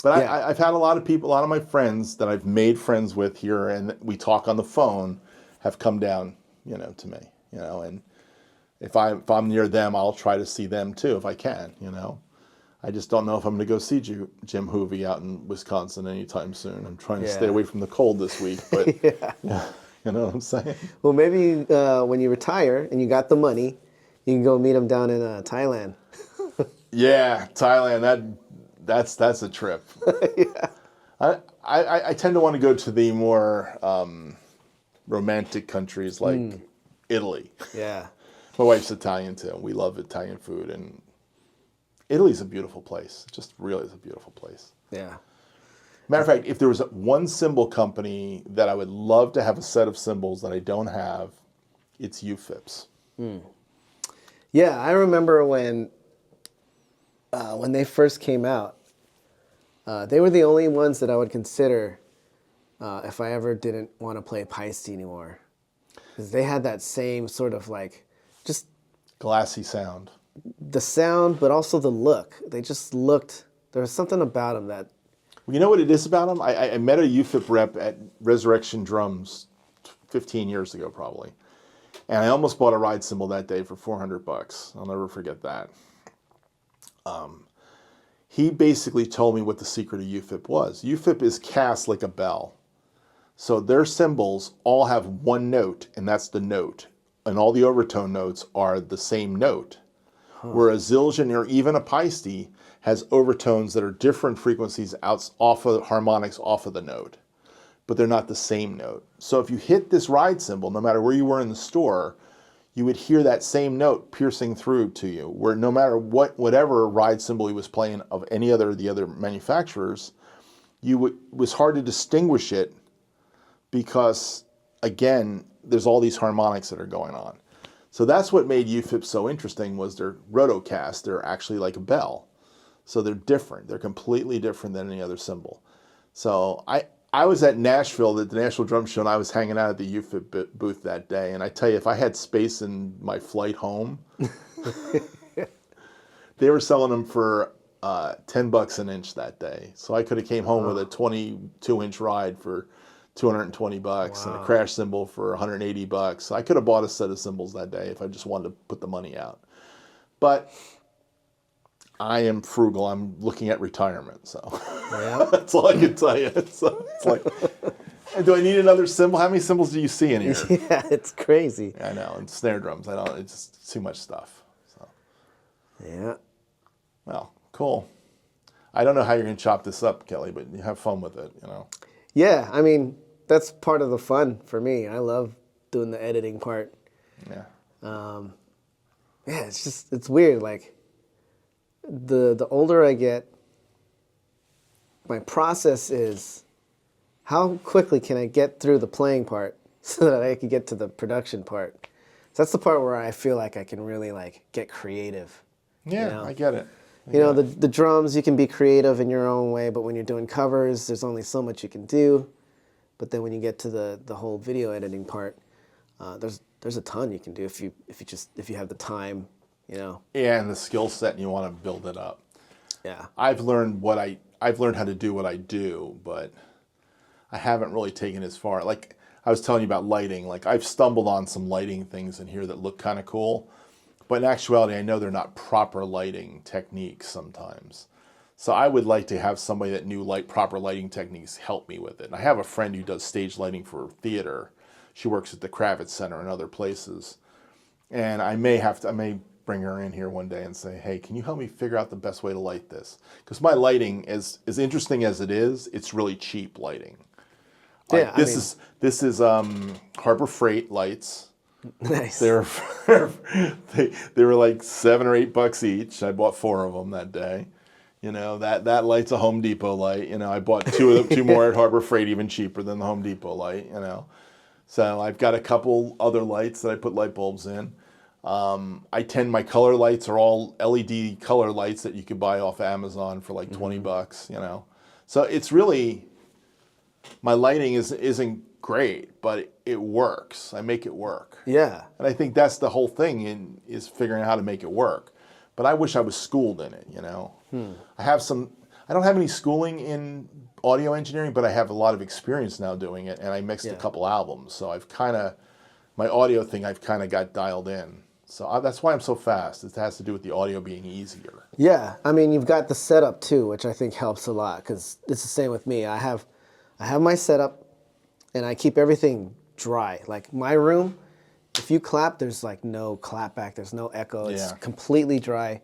but yeah. I've had a lot of my friends that I've made friends with here, and we talk on the phone, have come down, to me, and if I'm near them, I'll try to see them too if I can, I just don't know if I'm going to go see Jim Hoovey out in Wisconsin anytime soon. I'm trying to stay away from the cold this week, but yeah, you know what I'm saying? Well, maybe when you retire and you got the money, you can go meet him down in Thailand. Yeah, Thailand. That's a trip. Yeah. I tend to want to go to the more romantic countries like Italy. Yeah. My wife's Italian too. We love Italian food, and Italy's a beautiful place. It just really is a beautiful place. Yeah. Matter of fact, if there was one cymbal company that I would love to have a set of cymbals that I don't have, it's UFIPS. Yeah, I remember when they first came out, they were the only ones that I would consider if I ever didn't want to play Paiste anymore. Because they had that same sort of just glassy sound. The sound, but also the look. They just looked, there was something about them that... Well, you know what it is about them? I met a UFIP rep at Resurrection Drums 15 years ago probably. And I almost bought a ride cymbal that day for $400. I'll never forget that. He basically told me what the secret of UFIP was. UFIP is cast like a bell. So their cymbals all have one note, and that's the note. And all the overtone notes are the same note. Whereas Zildjian or even a Paiste has overtones that are different frequencies off of harmonics off of the note. But they're not the same note. So if you hit this ride cymbal, no matter where you were in the store, you would hear that same note piercing through to you, where no matter whatever ride cymbal he was playing of any other of the other manufacturers, it was hard to distinguish it because, again, there's all these harmonics that are going on. So that's what made UFIP so interesting was their rotocast. They're actually like a bell. So they're different. They're completely different than any other cymbal. So I was at Nashville, at the National Drum Show, and I was hanging out at the UFIP booth that day. And I tell you, if I had space in my flight home, they were selling them for $10 an inch that day. So I could have came home with a 22-inch ride for $220 and a crash cymbal for $180. So I could have bought a set of cymbals that day if I just wanted to put the money out. But I am frugal. I'm looking at retirement, so that's all I can tell you. So it's like, do I need another cymbal? How many cymbals do you see in here? Yeah, it's crazy. I know, and snare drums. I know, it's just too much stuff. So. Yeah. Well, cool. I don't know how you're going to chop this up, Kelly, but you have fun with it, Yeah, I mean, that's part of the fun for me. I love doing the editing part. Yeah. Yeah, it's weird. Like, the older I get, my process is how quickly can I get through the playing part so that I can get to the production part. So that's the part where I feel like I can really get creative. Yeah, I get it. The drums, you can be creative in your own way, but when you're doing covers, there's only so much you can do. But then when you get to the whole video editing part, there's a ton you can do if you have the time, Yeah, and the skill set, and you want to build it up. Yeah. I've learned how to do what I do, but I haven't really taken it as far. Like I was telling you about lighting, I've stumbled on some lighting things in here that look kind of cool. But in actuality, I know they're not proper lighting techniques sometimes. So I would like to have somebody that knew proper lighting techniques help me with it. And I have a friend who does stage lighting for theater. She works at the Kravitz Center and other places. And I may bring her in here one day and say, hey, can you help me figure out the best way to light this? Because my lighting, as interesting as it is, it's really cheap lighting. Yeah, This is Harbor Freight lights. Nice. They were like $7 or $8 each. I bought 4 of them that day. That light's a Home Depot light. I bought 2 more at Harbor Freight, even cheaper than the Home Depot light. So I've got a couple other lights that I put light bulbs in. My color lights are all LED color lights that you could buy off Amazon for like $20. So it's really, my lighting isn't great, but it works. I make it work. Yeah. And I think that's the whole thing is figuring out how to make it work. But I wish I was schooled in it, I don't have any schooling in audio engineering, but I have a lot of experience now doing it, and I mixed a couple albums. So my audio thing, I've kind of got dialed in. So that's why I'm so fast. It has to do with the audio being easier. Yeah. I mean, you've got the setup too, which I think helps a lot, because it's the same with me. I have my setup, and I keep everything dry. Like my room, if you clap, there's like no clap back, there's no echo. It's completely dry.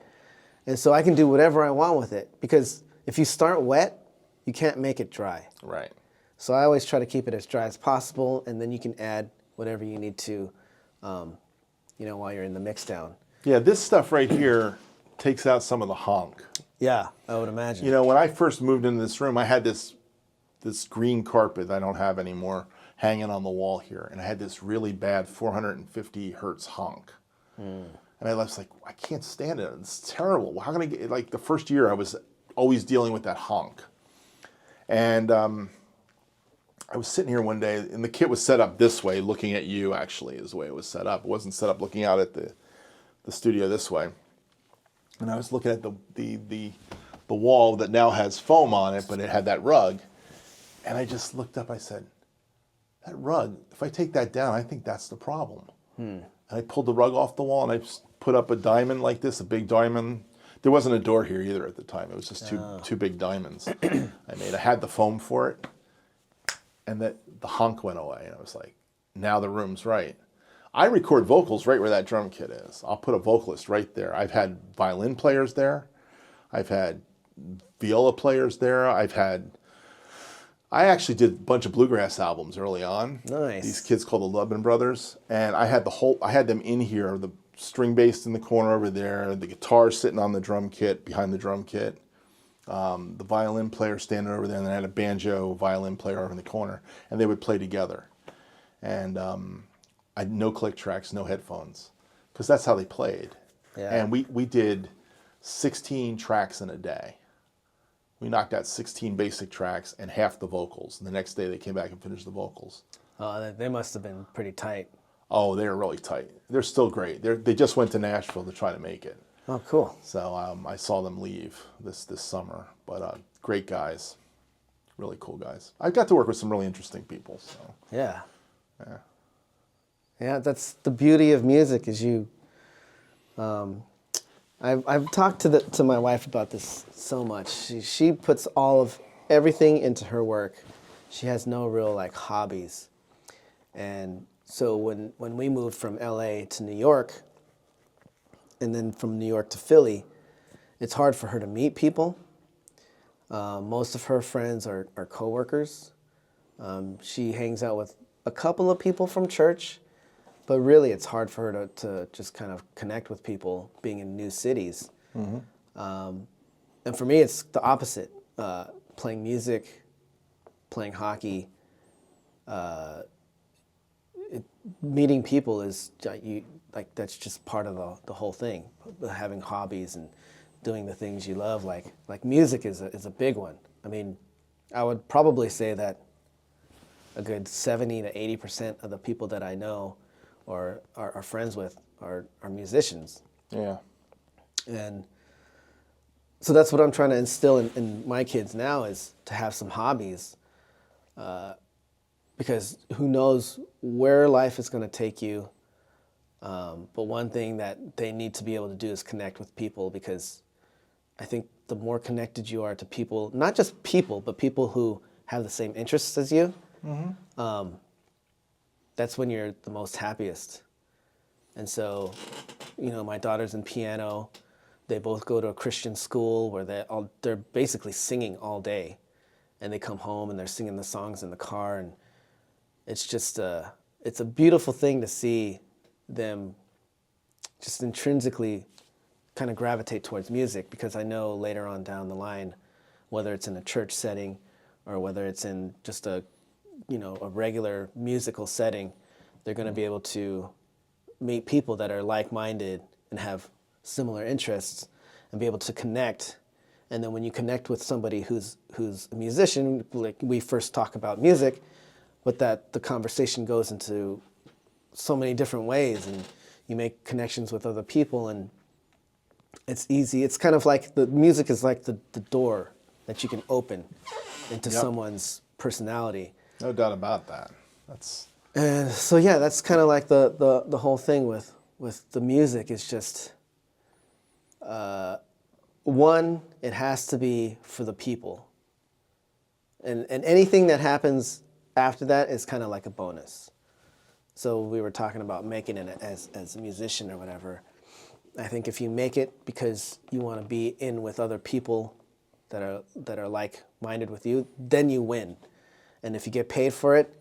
And so I can do whatever I want with it, because if you start wet, you can't make it dry. Right. So I always try to keep it as dry as possible, and then you can add whatever you need to, while you're in the mix down. Yeah, this stuff right here takes out some of the honk. Yeah, I would imagine. When I first moved into this room, I had this green carpet that I don't have anymore hanging on the wall here, and I had this really bad 450 hertz honk. And I was like, I can't stand it. It's terrible. How can I get, like the first year I was always dealing with that honk. And I was sitting here one day, and the kit was set up this way, looking at you actually is the way it was set up. It wasn't set up looking out at the studio this way. And I was looking at the wall that now has foam on it, but it had that rug. And I just looked up, I said, that rug, if I take that down, I think that's the problem. And I pulled the rug off the wall, and I just put up a diamond like this, a big diamond. There wasn't a door here either at the time. It was just two big diamonds I made. I had the foam for it, and the honk went away. And I was like, now the room's right. I record vocals right where that drum kit is. I'll put a vocalist right there. I've had violin players there. I've had viola players there. I actually did a bunch of bluegrass albums early on. Nice. These kids called the Lubman Brothers, and I had them in here, the string bass in the corner over there, the guitar sitting on the drum kit, behind the drum kit, the violin player standing over there, and then I had a banjo violin player over in the corner, and they would play together. And I had no click tracks, no headphones, because that's how they played. Yeah. And we did 16 tracks in a day. We knocked out 16 basic tracks and half the vocals. And the next day they came back and finished the vocals. Oh, they must have been pretty tight. Oh, they were really tight. They're still great. They just went to Nashville to try to make it. Oh, cool. So I saw them leave this summer. But great guys. Really cool guys. I got to work with some really interesting people. So. Yeah. Yeah, that's the beauty of music is I've talked to my wife about this so much. She puts all of everything into her work. She has no real hobbies. And so when we moved from LA to New York, and then from New York to Philly, it's hard for her to meet people. Most of her friends are coworkers. She hangs out with a couple of people from church, but really it's hard for her to just kind of connect with people being in new cities. Mm-hmm. And for me, it's the opposite. Playing music, playing hockey, meeting people is that's just part of the whole thing. Having hobbies and doing the things you love, like music is a big one. I mean, I would probably say that a good 70 to 80% of the people that I know or are friends with are musicians. Yeah. And so that's what I'm trying to instill in my kids now is to have some hobbies, because who knows where life is going to take you. But one thing that they need to be able to do is connect with people, because I think the more connected you are to people, not just people, but people who have the same interests as you, that's when you're the most happiest. And so, you know, my daughter's in piano. They both go to a Christian school where they're basically singing all day, and they come home and they're singing the songs in the car, and it's just it's a beautiful thing to see them just intrinsically kind of gravitate towards music, because I know later on down the line, whether it's in a church setting or whether it's in just a regular musical setting, they're going to be able to meet people that are like-minded and have similar interests and be able to connect. And then when you connect with somebody who's a musician, like we first talk about music, but that the conversation goes into so many different ways, and you make connections with other people, and it's easy. It's kind of like the music is like the door that you can open into someone's personality. No doubt about that. And so yeah, that's kind of like the whole thing with the music is just one, it has to be for the people, and anything that happens after that is kind of like a bonus. So we were talking about making it as a musician or whatever. I think if you make it because you want to be in with other people that are like-minded with you, then you win. And if you get paid for it,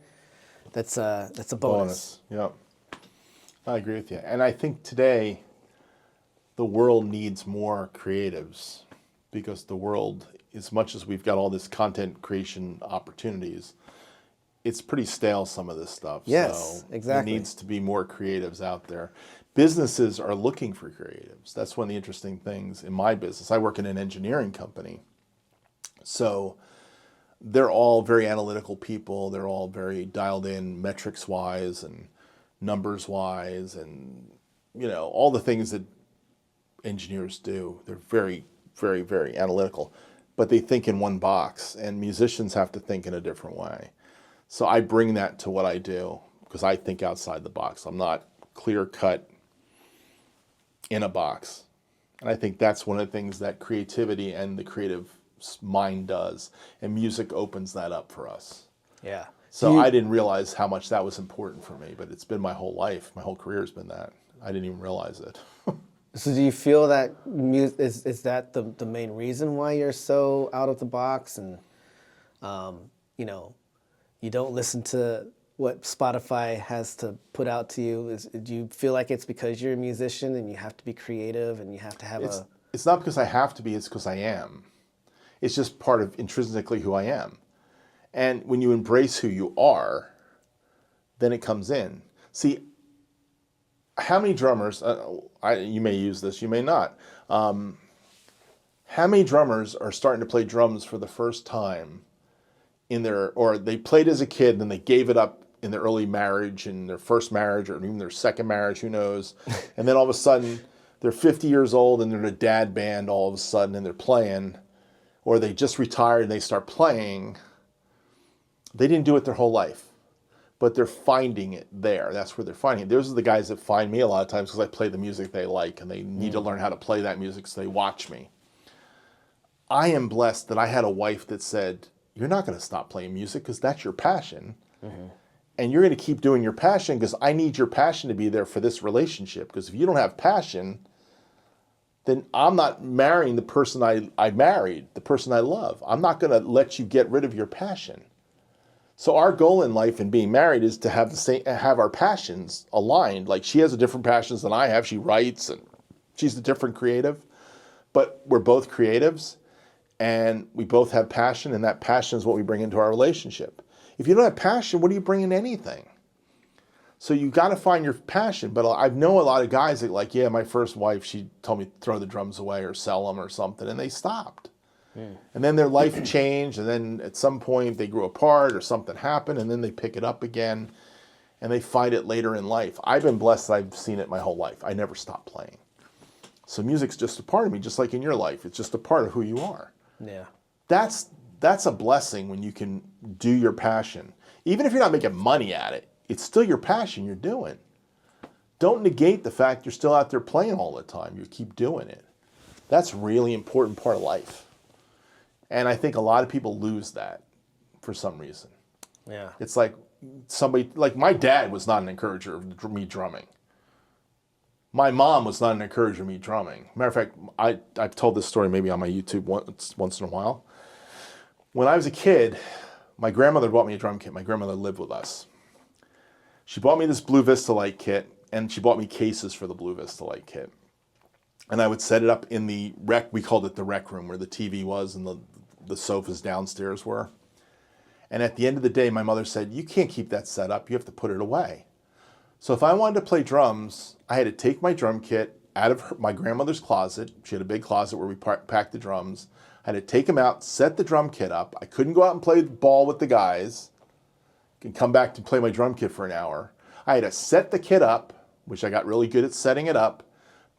that's a bonus. Yep. I agree with you. And I think today the world needs more creatives, because the world, as much as we've got all this content creation opportunities, it's pretty stale, some of this stuff. Yes, so exactly. There needs to be more creatives out there. Businesses are looking for creatives. That's one of the interesting things in my business. I work in an engineering company. So they're all very analytical people. They're all very dialed in metrics-wise and numbers-wise, and all the things that engineers do. They're very, very, very analytical, but they think in one box, and musicians have to think in a different way. So I bring that to what I do, because I think outside the box. I'm not clear-cut in a box. And I think that's one of the things that creativity and the creative mind does. And music opens that up for us. Yeah. So I didn't realize how much that was important for me, but it's been my whole life. My whole career has been that. I didn't even realize it. So do you feel that is that the main reason why you're so out of the box, and you don't listen to what Spotify has to put out to you? Do you feel like it's because you're a musician and you have to be creative and you have to have It's not because I have to be, it's because I am. It's just part of intrinsically who I am. And when you embrace who you are, then it comes in. See, how many drummers, you may use this, you may not. How many drummers are starting to play drums for the first time or they played as a kid and then they gave it up in their early marriage, in their first marriage, or even their second marriage, who knows. And then all of a sudden, they're 50 years old and they're in a dad band all of a sudden and they're playing, or they just retired and they start playing. They didn't do it their whole life, but they're finding it there. That's where they're finding it. Those are the guys that find me a lot of times because I play the music they like, and they need to learn how to play that music, so they watch me. I am blessed that I had a wife that said, you're not going to stop playing music because that's your passion. Mm-hmm. And you're going to keep doing your passion because I need your passion to be there for this relationship. Because if you don't have passion, then I'm not marrying the person I married, the person I love. I'm not going to let you get rid of your passion. So our goal in life in being married is to have our passions aligned. Like, she has a different passions than I have. She writes and she's a different creative, but we're both creatives and we both have passion, and that passion is what we bring into our relationship. If you don't have passion, what do you bring in anything? So you got to find your passion. But I know a lot of guys that my first wife, she told me to throw the drums away or sell them or something, and they stopped. And then their life changed, and then at some point they grew apart or something happened, and then they pick it up again, and they find it later in life. I've been blessed that I've seen it my whole life. I never stopped playing. So music's just a part of me, just like in your life. It's just a part of who you are. Yeah. That's a blessing when you can do your passion. Even if you're not making money at it, it's still your passion you're doing. Don't negate the fact you're still out there playing all the time. You keep doing it. That's a really important part of life. And I think a lot of people lose that for some reason. Yeah. It's like somebody, like my dad was not an encourager of me drumming. My mom was not an encourager of me drumming. Matter of fact, I've told this story maybe on my YouTube once in a while. When I was a kid, my grandmother bought me a drum kit. My grandmother lived with us. She bought me this Blue Vista Light kit, and she bought me cases for the Blue Vista Light kit. And I would set it up in the rec, we called it the rec room, where the TV was and the sofas downstairs were. And at the end of the day, my mother said, you can't keep that set up, you have to put it away. So if I wanted to play drums, I had to take my drum kit out of my grandmother's closet. She had a big closet where we packed the drums. I had to take them out, set the drum kit up. I couldn't go out and play ball with the guys and come back to play my drum kit for an hour. I had to set the kit up, which I got really good at setting it up,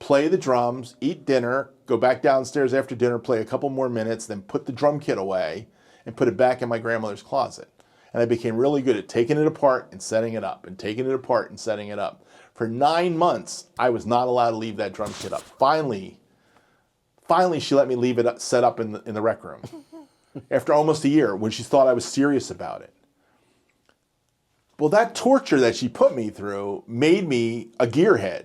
play the drums, eat dinner, go back downstairs after dinner, play a couple more minutes, then put the drum kit away and put it back in my grandmother's closet. And I became really good at taking it apart and setting it up and taking it apart and setting it up. For 9 months, I was not allowed to leave that drum kit up. Finally, she let me leave it set up in the rec room. After almost a year, when she thought I was serious about it. Well, that torture that she put me through made me a gearhead.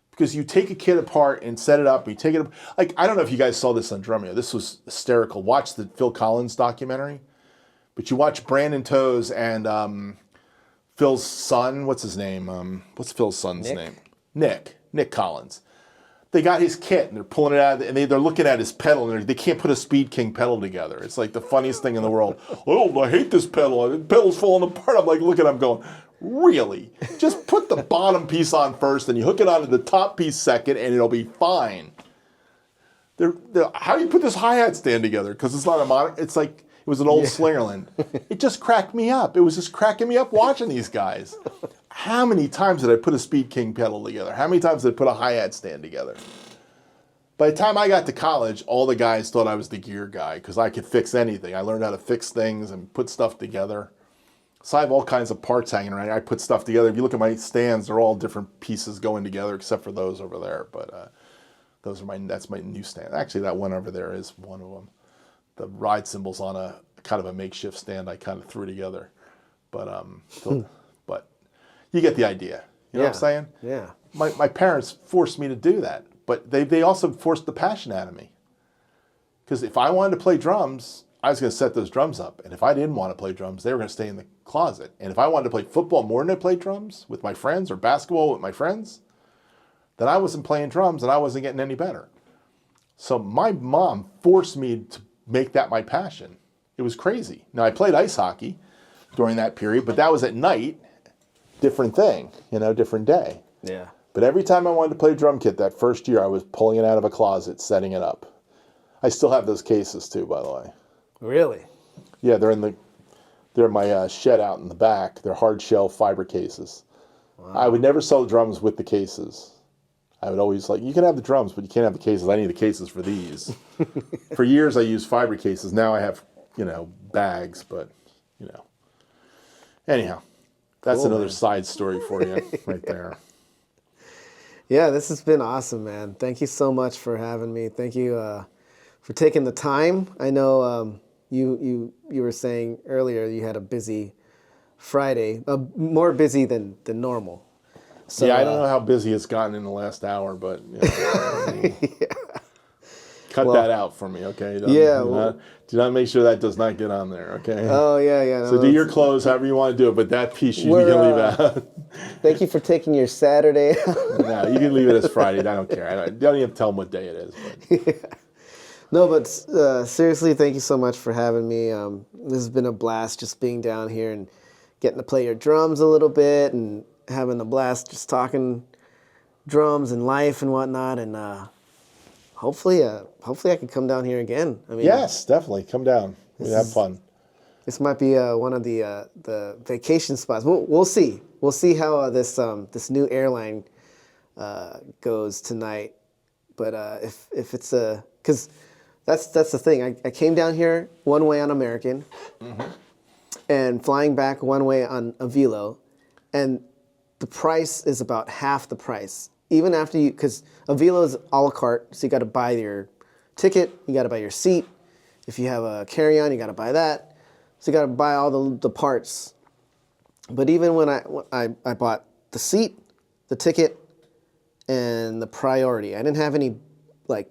Because you take a kit apart and set it up, and you take it up. Like, I don't know if you guys saw this on Drumeo. This was hysterical. Watch the Phil Collins documentary. But you watch Brandon Toews and Phil's son, what's his name? What's Phil's son's name? Nick Collins. They got his kit and they're pulling it out and they're looking at his pedal and they can't put a Speed King pedal together. It's like the funniest thing in the world. Oh, I hate this pedal. The pedal's falling apart. I'm like looking at him going, really? Just put the bottom piece on first and you hook it onto the top piece second and it'll be fine. How do you put this hi-hat stand together? Because it's not a modern, it's like, it was an old Slingerland. It just cracked me up. It was just cracking me up watching these guys. How many times did I put a Speed King pedal together? How many times did I put a hi-hat stand together? By the time I got to college, all the guys thought I was the gear guy because I could fix anything. I learned how to fix things and put stuff together. So I have all kinds of parts hanging around. I put stuff together. If you look at my stands, they're all different pieces going together except for those over there. But that's my new stand. Actually, that one over there is one of them. The ride cymbals on a kind of a makeshift stand I kind of threw together. But but you get the idea. You know what I'm saying? Yeah. My parents forced me to do that. But they also forced the passion out of me. Because if I wanted to play drums, I was going to set those drums up. And if I didn't want to play drums, they were going to stay in the closet. And if I wanted to play football more than I played drums with my friends or basketball with my friends, then I wasn't playing drums and I wasn't getting any better. So my mom forced me to make that my passion. It was crazy. Now, I played ice hockey during that period, but that was at night. Different thing, different day. Yeah. But every time I wanted to play drum kit that first year, I was pulling it out of a closet, setting it up. I still have those cases too, by the way. Really? Yeah, they're in my shed out in the back. They're hard shell fiber cases. Wow. I would never sell drums with the cases. I would always you can have the drums, but you can't have the cases. I need the cases for these. For years, I used fiber cases. Now I have, bags, but, Anyhow, that's cool, another man. side story for you right there. Yeah, this has been awesome, man. Thank you so much for having me. Thank you for taking the time. I know you were saying earlier you had a busy Friday, more busy than normal. So, yeah, I don't know how busy it's gotten in the last hour, but cut that out for me, okay? Do not make sure that does not get on there, okay? Oh, yeah. No, so do your clothes however you want to do it, but that piece you can leave out. Thank you for taking your Saturday. No, you can leave it as Friday. I don't care. I don't even tell them what day it is. But. Yeah. No, but seriously, thank you so much for having me. This has been a blast just being down here and getting to play your drums a little bit and having a blast just talking drums and life and whatnot. And hopefully I can come down here again. I mean, yes, definitely. Come down. We have fun. This might be one of the vacation spots. We'll see. We'll see how this new airline goes tonight. But if it's because that's the thing. I came down here one way on American, and flying back one way on Avilo, and the price is about half the price. even after you, because a velo is a la carte, so you got to buy your ticket, you got to buy your seat. If you have a carry-on, you got to buy that. So you got to buy all the parts. But even when I bought the seat, the ticket, and the priority, I didn't have any like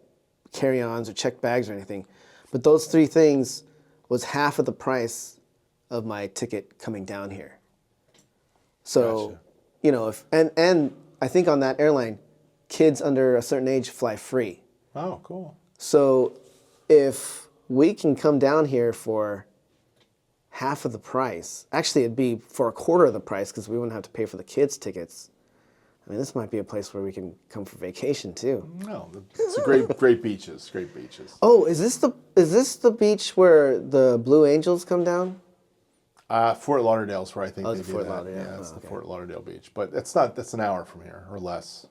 carry-ons or checked bags or anything. But those 3 things was half of the price of my ticket coming down here. So, Gotcha. you know, and I think on that airline, kids under a certain age fly free. Oh, cool. So if we can come down here for half of the price, actually it'd be for a quarter of the price because we wouldn't have to pay for the kids' tickets. I mean, this might be a place where we can come for vacation too. No, it's a great beaches, great beaches. Oh, is this the beach where the Blue Angels come down? Fort Lauderdale's where I think they it's do Fort that. Lauderdale. Yeah, it's Oh, the okay. Fort Lauderdale beach, but that's an hour from here or less.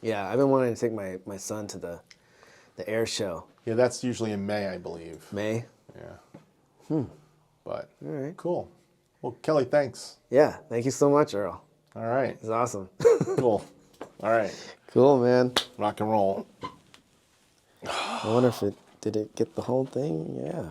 Yeah, I've been wanting to take my son to the air show. Yeah, that's usually in May, I believe. May? Yeah. But All right. cool. Well, Kelly, thanks. Yeah, thank you so much, Earl. All right. It's awesome. Cool. All right. Cool, man. Rock and roll. I wonder if did it get the whole thing? Yeah.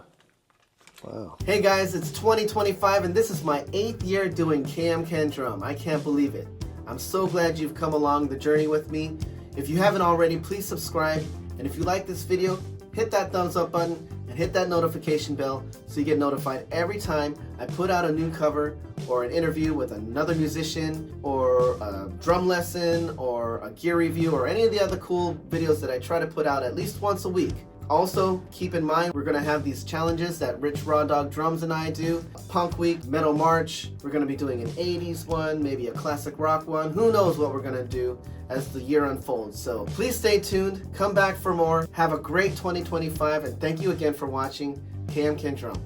Wow. Hey guys, it's 2025 and this is my 8th year doing KMKanDrum. I can't believe it. I'm so glad you've come along the journey with me. If you haven't already, please subscribe. And if you like this video, hit that thumbs up button and hit that notification bell so you get notified every time I put out a new cover or an interview with another musician or a drum lesson or a gear review or any of the other cool videos that I try to put out at least once a week. Also, keep in mind, we're going to have these challenges that Rich Raw Dog Drums and I do. Punk Week, Metal March, we're going to be doing an 80s one, maybe a classic rock one. Who knows what we're going to do as the year unfolds. So please stay tuned, come back for more. Have a great 2025, and thank you again for watching KMKanDrum.